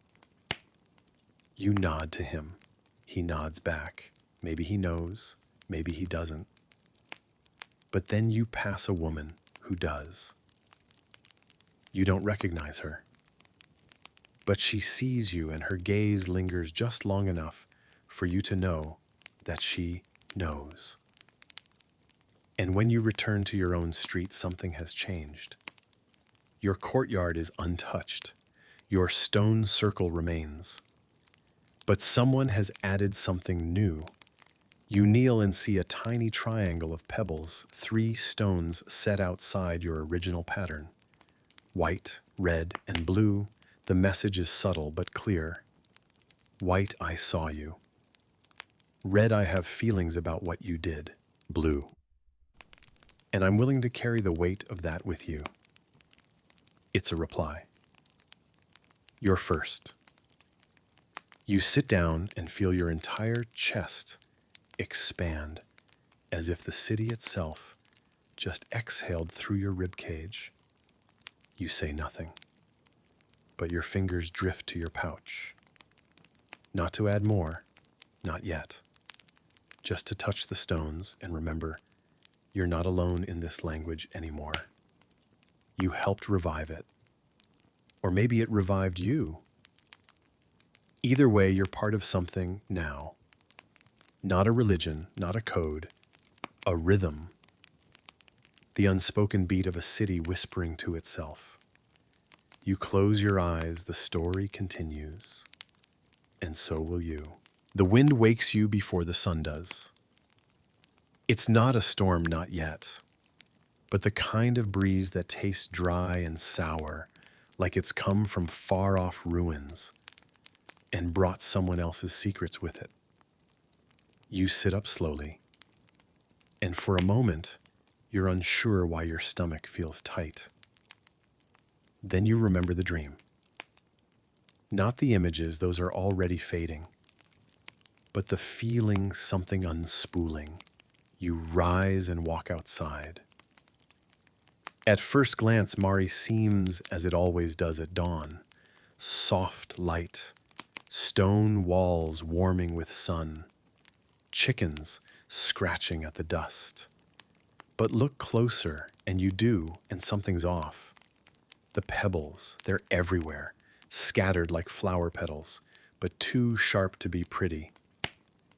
You nod to him. He nods back. Maybe he knows, maybe he doesn't. But then you pass a woman who does. You don't recognize her. But she sees you, and her gaze lingers just long enough for you to know that she knows. And when you return to your own street, something has changed. Your courtyard is untouched. Your stone circle remains. But someone has added something new. You kneel and see a tiny triangle of pebbles, 3 stones set outside your original pattern. White, red, and blue. The message is subtle but clear. White, I saw you. Red, I have feelings about what you did. Blue. And I'm willing to carry the weight of that with you. It's a reply. You're first. You sit down and feel your entire chest expand, as if the city itself just exhaled through your ribcage. You say nothing, but your fingers drift to your pouch. Not to add more, not yet. Just to touch the stones and remember, you're not alone in this language anymore. You helped revive it. Or maybe it revived you. Either way, you're part of something now. Not a religion, not a code, a rhythm. the unspoken beat of a city whispering to itself. You close your eyes, the story continues, and so will you. The wind wakes you before the sun does. It's not a storm, not yet, but the kind of breeze that tastes dry and sour, like it's come from far-off ruins and brought someone else's secrets with it. You sit up slowly, and for a moment, you're unsure why your stomach feels tight. Then you remember the dream. Not the images, those are already fading, but the feeling something unspooling. You rise and walk outside. At first glance, Mari seems as it always does at dawn. Soft light, stone walls warming with sun, chickens scratching at the dust. But look closer, and you do, and something's off. The pebbles, they're everywhere, scattered like flower petals, but too sharp to be pretty.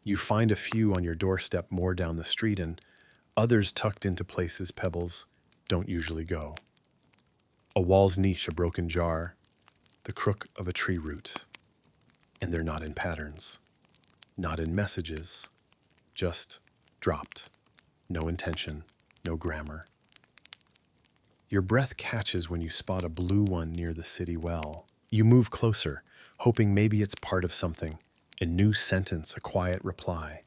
You find a few on your doorstep more down the street, and others tucked into places pebbles don't usually go. A wall's niche, a broken jar, the crook of a tree root. And they're not in patterns, not in messages, just dropped. No intention, no grammar. Your breath catches when you spot a blue one near the city well. You move closer, hoping maybe it's part of something, a new sentence, a quiet reply.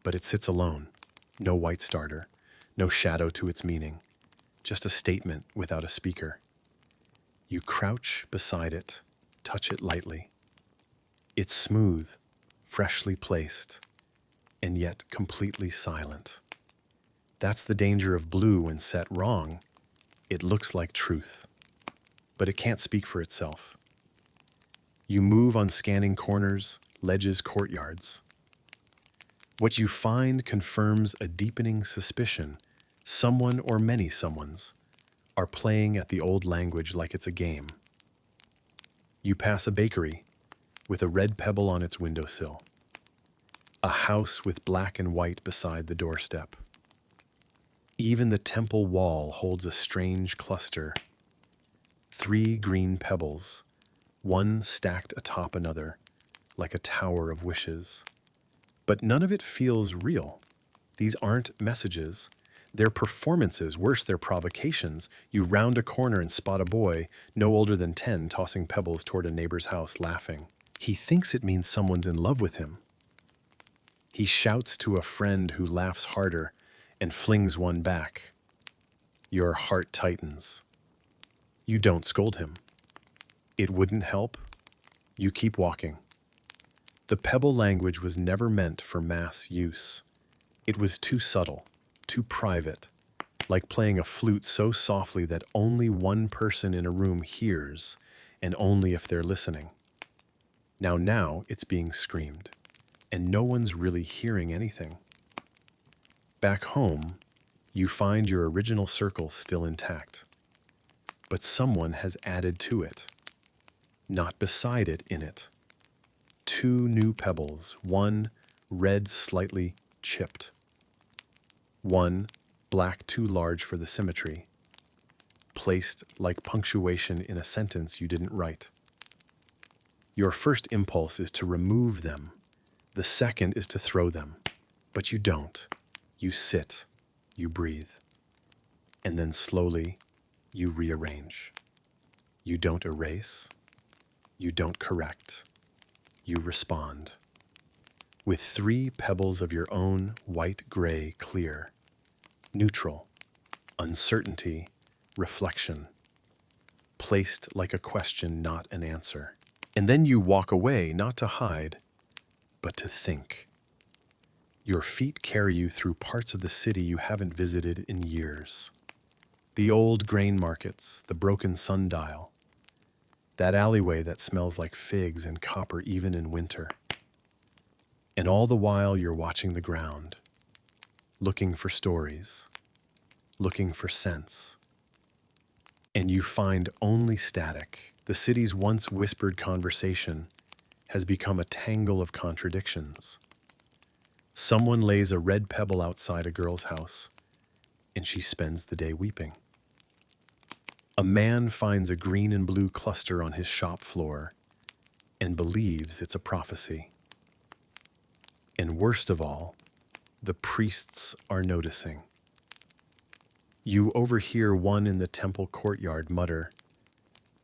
But it sits alone, no white starter, no shadow to its meaning, just a statement without a speaker. You crouch beside it, touch it lightly. It's smooth, freshly placed, and yet completely silent. That's the danger of blue when set wrong. It looks like truth, but it can't speak for itself. You move on scanning corners, ledges, courtyards. What you find confirms a deepening suspicion. Someone or many someones are playing at the old language like it's a game. You pass a bakery with a red pebble on its windowsill, a house with black and white beside the doorstep. Even the temple wall holds a strange cluster. 3 green pebbles, one stacked atop another, like a tower of wishes. But none of it feels real. These aren't messages. They're performances, worse, they're provocations. You round a corner and spot a boy, no older than 10, tossing pebbles toward a neighbor's house, laughing. He thinks it means someone's in love with him. He shouts to a friend who laughs harder and flings one back. Your heart tightens. You don't scold him. It wouldn't help. You keep walking. The pebble language was never meant for mass use. It was too subtle, too private, like playing a flute so softly that only one person in a room hears, and only if they're listening. Now it's being screamed, and no one's really hearing anything. Back home, you find your original circle still intact, but someone has added to it, not beside it, in it. 2 new pebbles, one red slightly chipped, one black too large for the symmetry, placed like punctuation in a sentence you didn't write. Your first impulse is to remove them. The second is to throw them. But you don't. You sit. You breathe. And then slowly, you rearrange. You don't erase. You don't correct. You respond. With 3 pebbles of your own white-gray clear. Neutral. Uncertainty. Reflection. Placed like a question, not an answer. And then you walk away, not to hide, but to think. Your feet carry you through parts of the city you haven't visited in years. The old grain markets, the broken sundial, that alleyway that smells like figs and copper even in winter. And all the while you're watching the ground, looking for stories, looking for sense. And you find only static. The city's once whispered conversation has become a tangle of contradictions. Someone lays a red pebble outside a girl's house, and she spends the day weeping. A man finds a green and blue cluster on his shop floor and believes it's a prophecy. And worst of all, the priests are noticing. You overhear one in the temple courtyard mutter,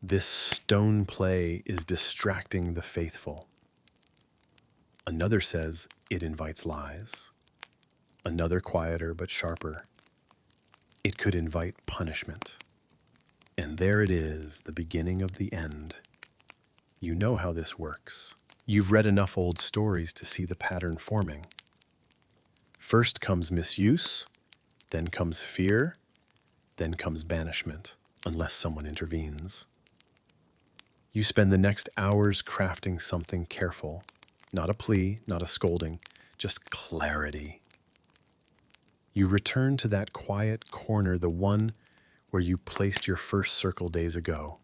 "This stone play is distracting the faithful." Another says it invites lies. Another, quieter but sharper, it could invite punishment. And there it is, the beginning of the end. You know how this works. You've read enough old stories to see the pattern forming. First comes misuse, then comes fear, then comes banishment, unless someone intervenes. You spend the next hours crafting something careful, not a plea, not a scolding, just clarity. You return to that quiet corner, the one where you placed your first circle days ago,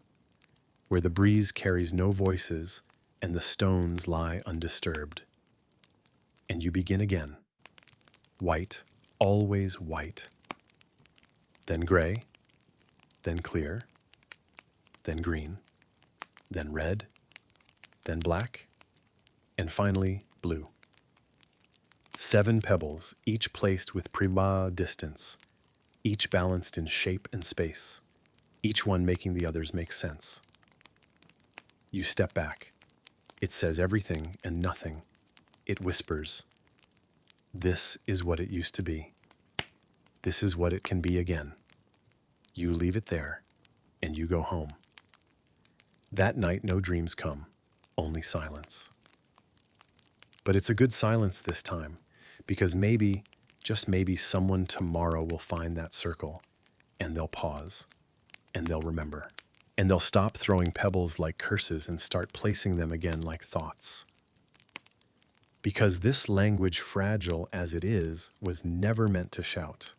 where the breeze carries no voices and the stones lie undisturbed. And you begin again. White, always white. Then gray, then clear, then green, then red, then black, and finally blue. 7 pebbles, each placed with prima distance, each balanced in shape and space, each one making the others make sense. You step back. It says everything and nothing. It whispers, "This is what it used to be. This is what it can be again." You leave it there, and you go home. That night, no dreams come, only silence. But it's a good silence this time, because maybe, just maybe, someone tomorrow will find that circle, and they'll pause, and they'll remember, and they'll stop throwing pebbles like curses and start placing them again like thoughts. Because this language, fragile as it is, was never meant to shout.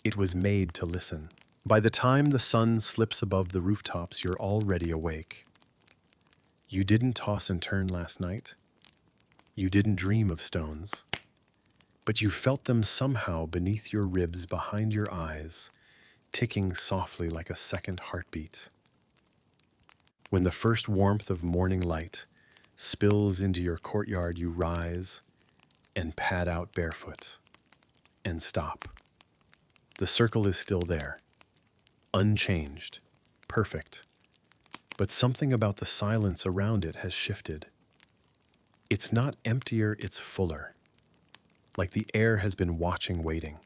It was made to listen. By the time the sun slips above the rooftops, you're already awake. You didn't toss and turn last night. You didn't dream of stones. But you felt them somehow beneath your ribs, behind your eyes, ticking softly like a second heartbeat. When the first warmth of morning light spills into your courtyard, you rise and pad out barefoot and stop. The circle is still there, unchanged, perfect, but something about the silence around it has shifted. It's not emptier, it's fuller, like the air has been watching, waiting.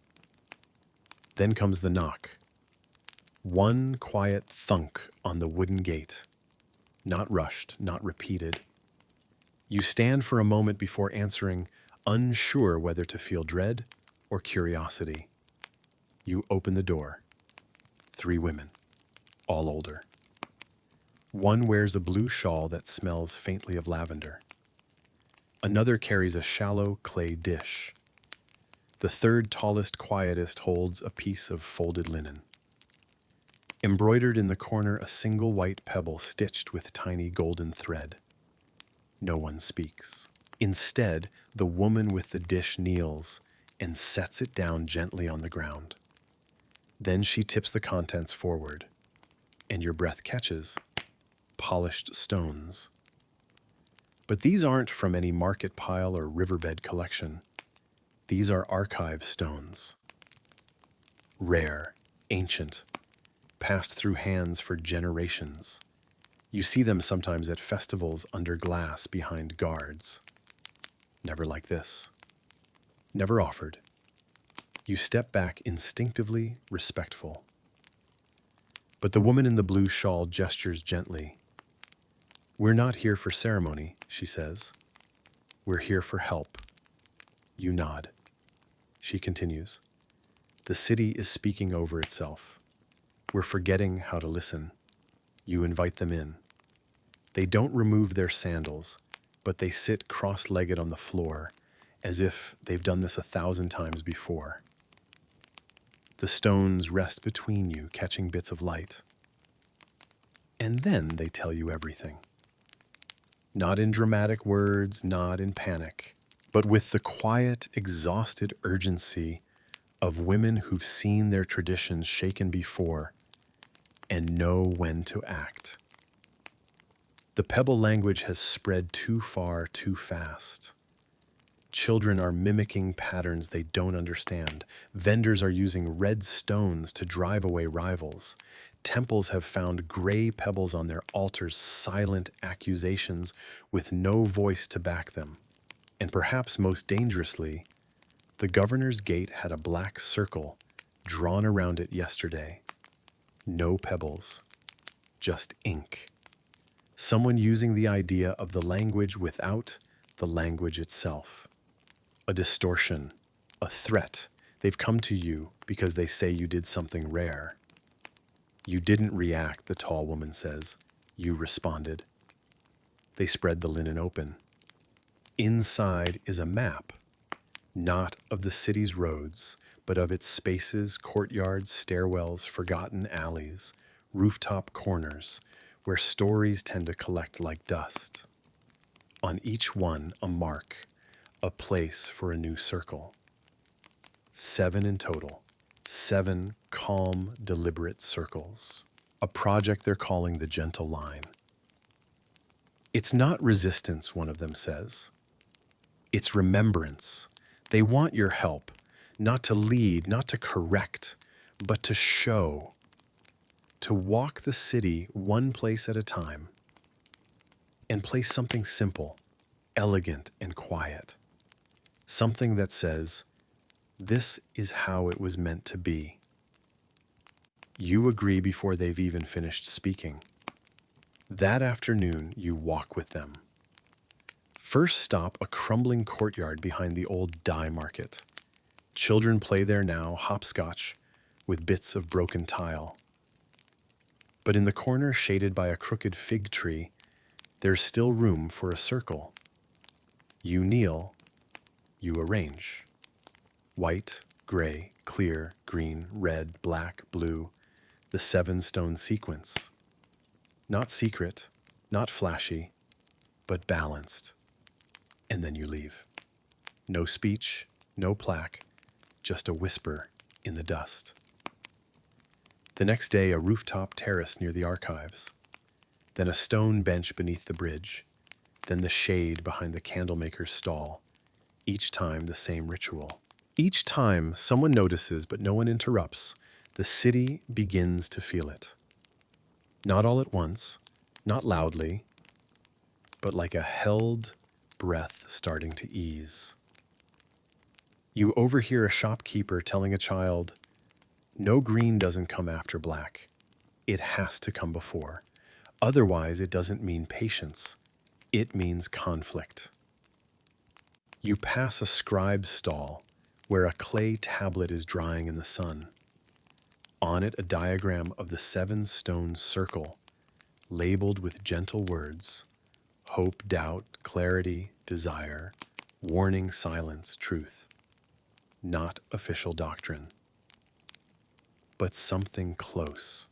Then comes the knock. One quiet thunk on the wooden gate, not rushed, not repeated. You stand for a moment before answering, unsure whether to feel dread or curiosity. You open the door. 3 women, all older. One wears a blue shawl that smells faintly of lavender. Another carries a shallow clay dish. The third, tallest, quietest, holds a piece of folded linen. Embroidered in the corner, a single white pebble stitched with tiny golden thread. No one speaks. Instead, the woman with the dish kneels and sets it down gently on the ground. Then she tips the contents forward, and your breath catches polished stones. But these aren't from any market pile or riverbed collection. These are archive stones. Rare, ancient, passed through hands for generations. You see them sometimes at festivals under glass behind guards. Never like this. Never offered. You step back, instinctively respectful. But the woman in the blue shawl gestures gently. "We're not here for ceremony," she says. "We're here for help." You nod. She continues. "The city is speaking over itself. We're forgetting how to listen." You invite them in. They don't remove their sandals, but they sit cross-legged on the floor, as if they've done this 1,000 times before. The stones rest between you, catching bits of light. And then they tell you everything. Not in dramatic words, not in panic, but with the quiet, exhausted urgency of women who've seen their traditions shaken before and know when to act. The Pebble language has spread too far too fast. Children are mimicking patterns they don't understand. Vendors are using red stones to drive away rivals. Temples have found gray pebbles on their altars, silent accusations with no voice to back them. And perhaps most dangerously, the governor's gate had a black circle drawn around it yesterday. No pebbles, just ink. Someone using the idea of the language without the language itself. A distortion, a threat. They've come to you because they say you did something rare. You didn't react, the tall woman says. You responded. They spread the linen open. Inside is a map, not of the city's roads, but of its spaces, courtyards, stairwells, forgotten alleys, rooftop corners, where stories tend to collect like dust. On each one, a mark, a place for a new circle. 7 in total. 7 calm, deliberate circles. A project they're calling the Gentle Line. It's not resistance, one of them says. It's remembrance. They want your help, not to lead, not to correct, but to show, to walk the city one place at a time and place something simple, elegant, and quiet. Something that says, this is how it was meant to be. You agree before they've even finished speaking. That afternoon, you walk with them. First stop, a crumbling courtyard behind the old dye market. Children play there now, hopscotch, with bits of broken tile. But in the corner, shaded by a crooked fig tree, there's still room for a circle. You kneel, you arrange. White, gray, clear, green, red, black, blue, the 7-stone sequence. Not secret, not flashy, but balanced. And then you leave. No speech, no plaque, just a whisper in the dust. The next day, a rooftop terrace near the archives. Then a stone bench beneath the bridge. Then the shade behind the candlemaker's stall. Each time the same ritual. Each time someone notices but no one interrupts, the city begins to feel it. Not all at once, not loudly, but like a held breath starting to ease. You overhear a shopkeeper telling a child, no green doesn't come after black. It has to come before. Otherwise, it doesn't mean patience. It means conflict. You pass a scribe's stall where a clay tablet is drying in the sun. On it, a diagram of the 7-stone circle, labeled with gentle words: hope, doubt, clarity, desire, warning, silence, truth. Not official doctrine, but something close.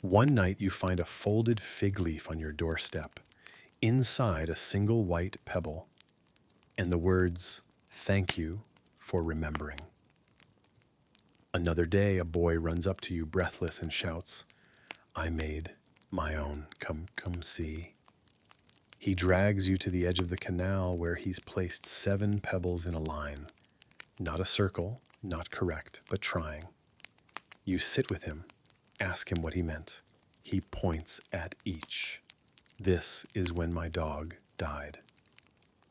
One night you find a folded fig leaf on your doorstep, inside a single white pebble, and the words, thank you for remembering. Another day, a boy runs up to you breathless and shouts, I made my own, come see. He drags you to the edge of the canal where he's placed 7 pebbles in a line. Not a circle, not correct, but trying. You sit with him, ask him what he meant. He points at each. This is when my dog died.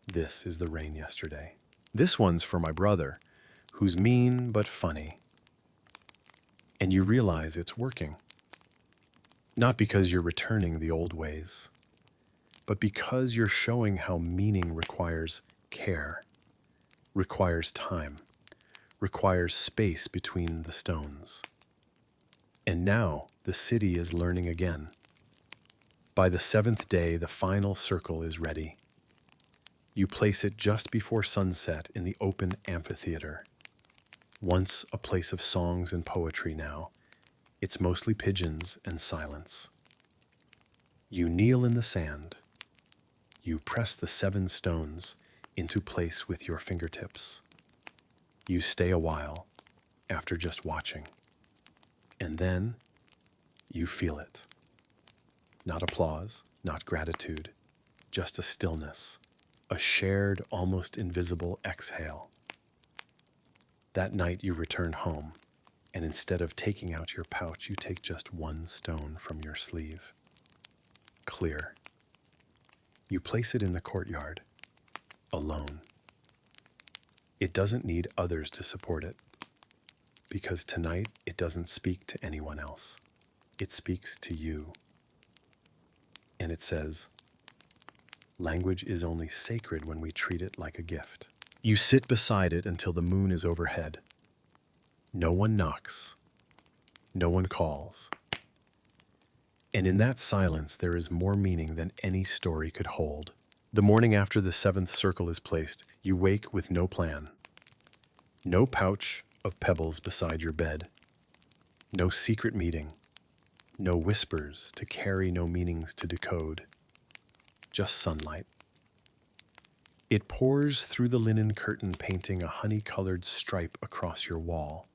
This is the rain yesterday. This one's for my brother, who's mean but funny. And you realize it's working. Not because you're returning the old ways, but because you're showing how meaning requires care, requires time, requires space between the stones. And now the city is learning again. By the 7th day, the final circle is ready. You place it just before sunset in the open amphitheater. Once a place of songs and poetry now, it's mostly pigeons and silence. You kneel in the sand. You press the 7 stones into place with your fingertips. You stay a while after just watching, and then you feel it. Not applause, not gratitude, just a stillness, a shared, almost invisible exhale. That night you return home, and instead of taking out your pouch, you take just one stone from your sleeve. Clear. You place it in the courtyard, alone. It doesn't need others to support it, because tonight it doesn't speak to anyone else. It speaks to you. And it says, language is only sacred when we treat it like a gift. You sit beside it until the moon is overhead. No one knocks. No one calls. And in that silence, there is more meaning than any story could hold. The morning after the seventh circle is placed, you wake with no plan. No pouch of pebbles beside your bed. No secret meeting. No whispers to carry, no meanings to decode. Just sunlight. It pours through the linen curtain, painting a honey-colored stripe across your wall.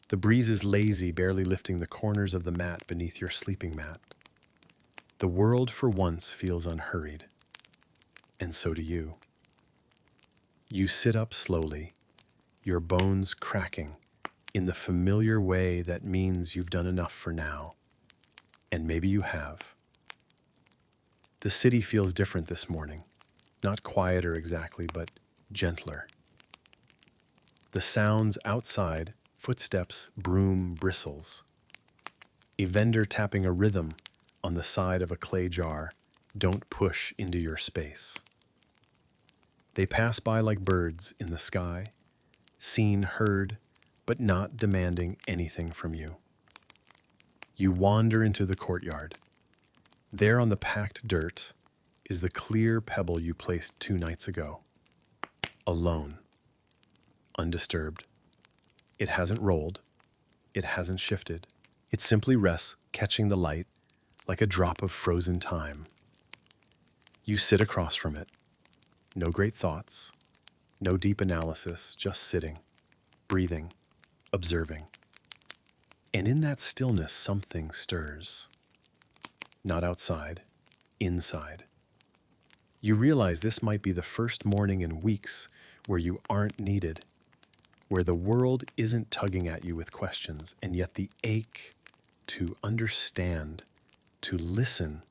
The breeze is lazy, barely lifting the corners of the mat beneath your sleeping mat. The world for once feels unhurried, and so do you. You sit up slowly, your bones cracking in the familiar way that means you've done enough for now, and maybe you have. The city feels different this morning, not quieter exactly, but gentler. The sounds outside, footsteps, broom, bristles. A vendor tapping a rhythm on the side of a clay jar, don't push into your space. They pass by like birds in the sky, seen, heard, but not demanding anything from you. You wander into the courtyard. There on the packed dirt is the clear pebble you placed 2 nights ago. Alone. Undisturbed. It hasn't rolled. It hasn't shifted. It simply rests, catching the light like a drop of frozen time. You sit across from it. No great thoughts. No deep analysis, just sitting, breathing, observing. And in that stillness, something stirs. Not outside, inside. You realize this might be the first morning in weeks where you aren't needed, where the world isn't tugging at you with questions, and yet the ache to understand, to listen,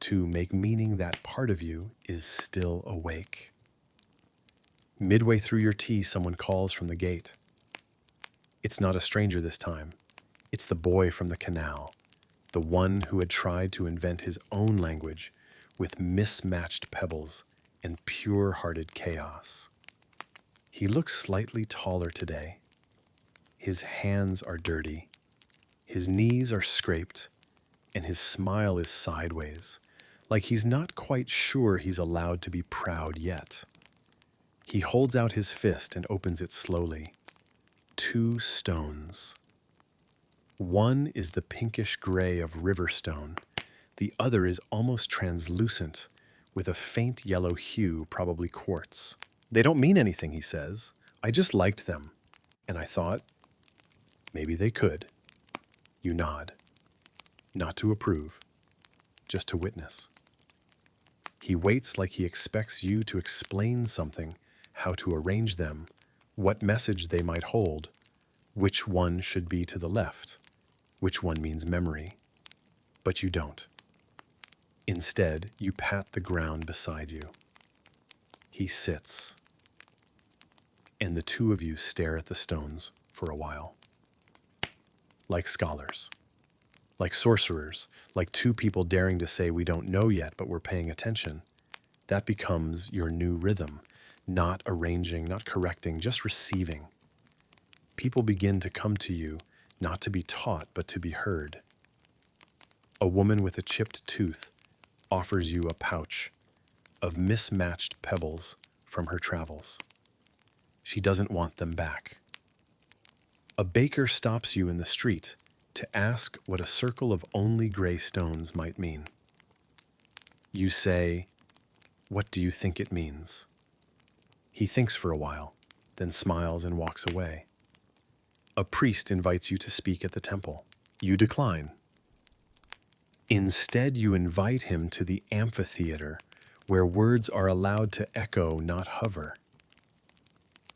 to make meaning that part of you is still awake. Midway through your tea, someone calls from the gate. It's not a stranger this time. It's the boy from the canal, the one who had tried to invent his own language with mismatched pebbles and pure-hearted chaos. He looks slightly taller today. His hands are dirty. His knees are scraped, and his smile is sideways, like he's not quite sure he's allowed to be proud yet. He holds out his fist and opens it slowly. 2 stones. One is the pinkish gray of riverstone. The other is almost translucent, with a faint yellow hue, probably quartz. They don't mean anything, he says. I just liked them. And I thought, maybe they could. You nod. Not to approve, just to witness. He waits like he expects you to explain something, how to arrange them, what message they might hold, which one should be to the left, which one means memory. But you don't. Instead, you pat the ground beside you. He sits, and the 2 of you stare at the stones for a while. Like scholars, like sorcerers, like 2 people daring to say we don't know yet, but we're paying attention. That becomes your new rhythm, not arranging, not correcting, just receiving. People begin to come to you, not to be taught, but to be heard. A woman with a chipped tooth offers you a pouch of mismatched pebbles from her travels. She doesn't want them back. A baker stops you in the street to ask what a circle of only gray stones might mean. You say, "What do you think it means?" He thinks for a while, then smiles and walks away. A priest invites you to speak at the temple. You decline. Instead, you invite him to the amphitheater, where words are allowed to echo, not hover.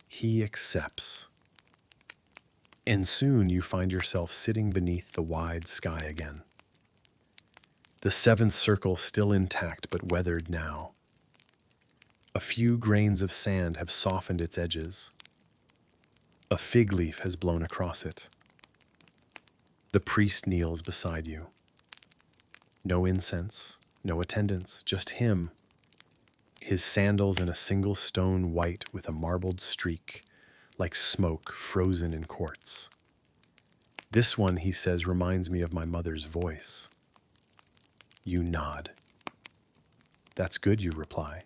He accepts. And soon you find yourself sitting beneath the wide sky again. The seventh circle still intact but weathered now. A few grains of sand have softened its edges. A fig leaf has blown across it. The priest kneels beside you. No incense, no attendants, just him. His sandals in a single stone white with a marbled streak, like smoke frozen in quartz. This one, he says, reminds me of my mother's voice. You nod. That's good, you reply.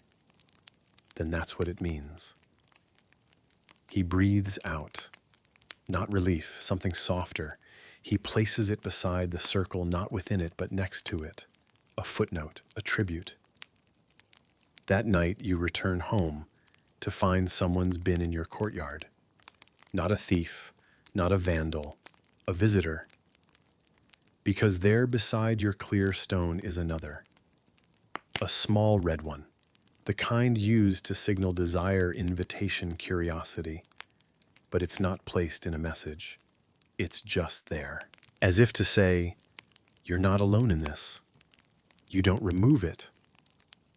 Then that's what it means. He breathes out. Not relief, something softer. He places it beside the circle, not within it, but next to it. A footnote, a tribute. That night, you return home to find someone's been in your courtyard. Not a thief, not a vandal, a visitor. Because there beside your clear stone is another. A small red one, the kind used to signal desire, invitation, curiosity. But it's not placed in a message. It's just there. As if to say, you're not alone in this. You don't remove it.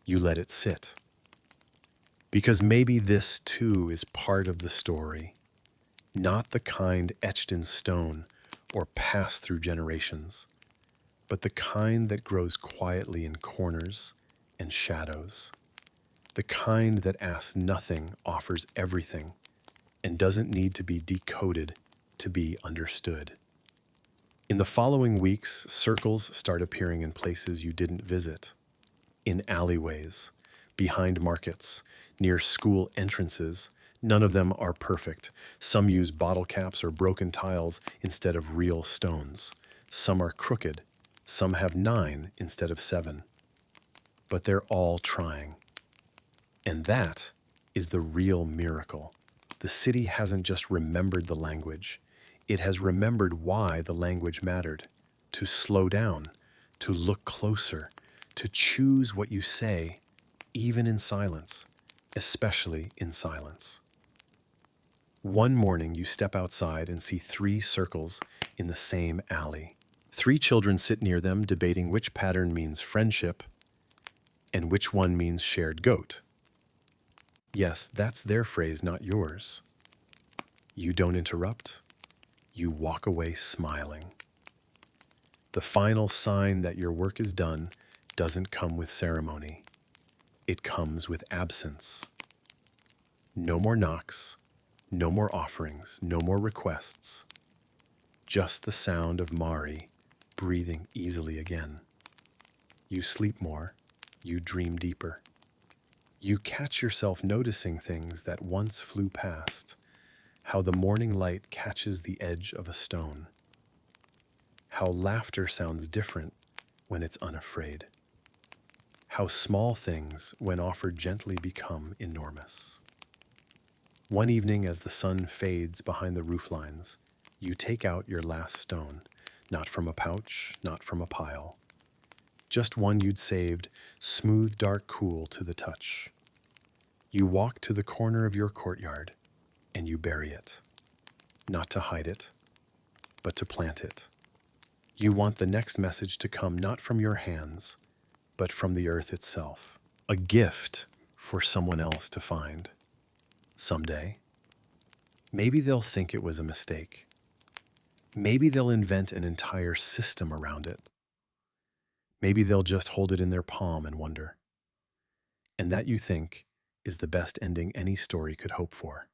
You let it sit. Because maybe this too is part of the story. Not the kind etched in stone or passed through generations, but the kind that grows quietly in corners and shadows. The kind that asks nothing, offers everything, and doesn't need to be decoded to be understood. In the following weeks, circles start appearing in places you didn't visit. In alleyways, behind markets, near school entrances. None of them are perfect. Some use bottle caps or broken tiles instead of real stones. Some are crooked. Some have 9 instead of 7. But they're all trying. And that is the real miracle. The city hasn't just remembered the language. It has remembered why the language mattered. To slow down, to look closer, to choose what you say, even in silence, especially in silence. One morning, you step outside and see 3 circles in the same alley. 3 children sit near them, debating which pattern means friendship and which one means shared goat. Yes, that's their phrase, not yours. You don't interrupt. You walk away smiling. The final sign that your work is done doesn't come with ceremony. It comes with absence. No more knocks, no more offerings, no more requests. Just the sound of Mari breathing easily again. You sleep more, you dream deeper. You catch yourself noticing things that once flew past, how the morning light catches the edge of a stone, how laughter sounds different when it's unafraid, how small things, when offered gently, become enormous. One evening, as the sun fades behind the rooflines, you take out your last stone, not from a pouch, not from a pile, just one you'd saved, smooth, dark, cool to the touch. You walk to the corner of your courtyard, and you bury it, not to hide it, but to plant it. You want the next message to come not from your hands, but from the earth itself, a gift for someone else to find. Someday, maybe they'll think it was a mistake. Maybe they'll invent an entire system around it. Maybe they'll just hold it in their palm and wonder. And that, you think, is the best ending any story could hope for.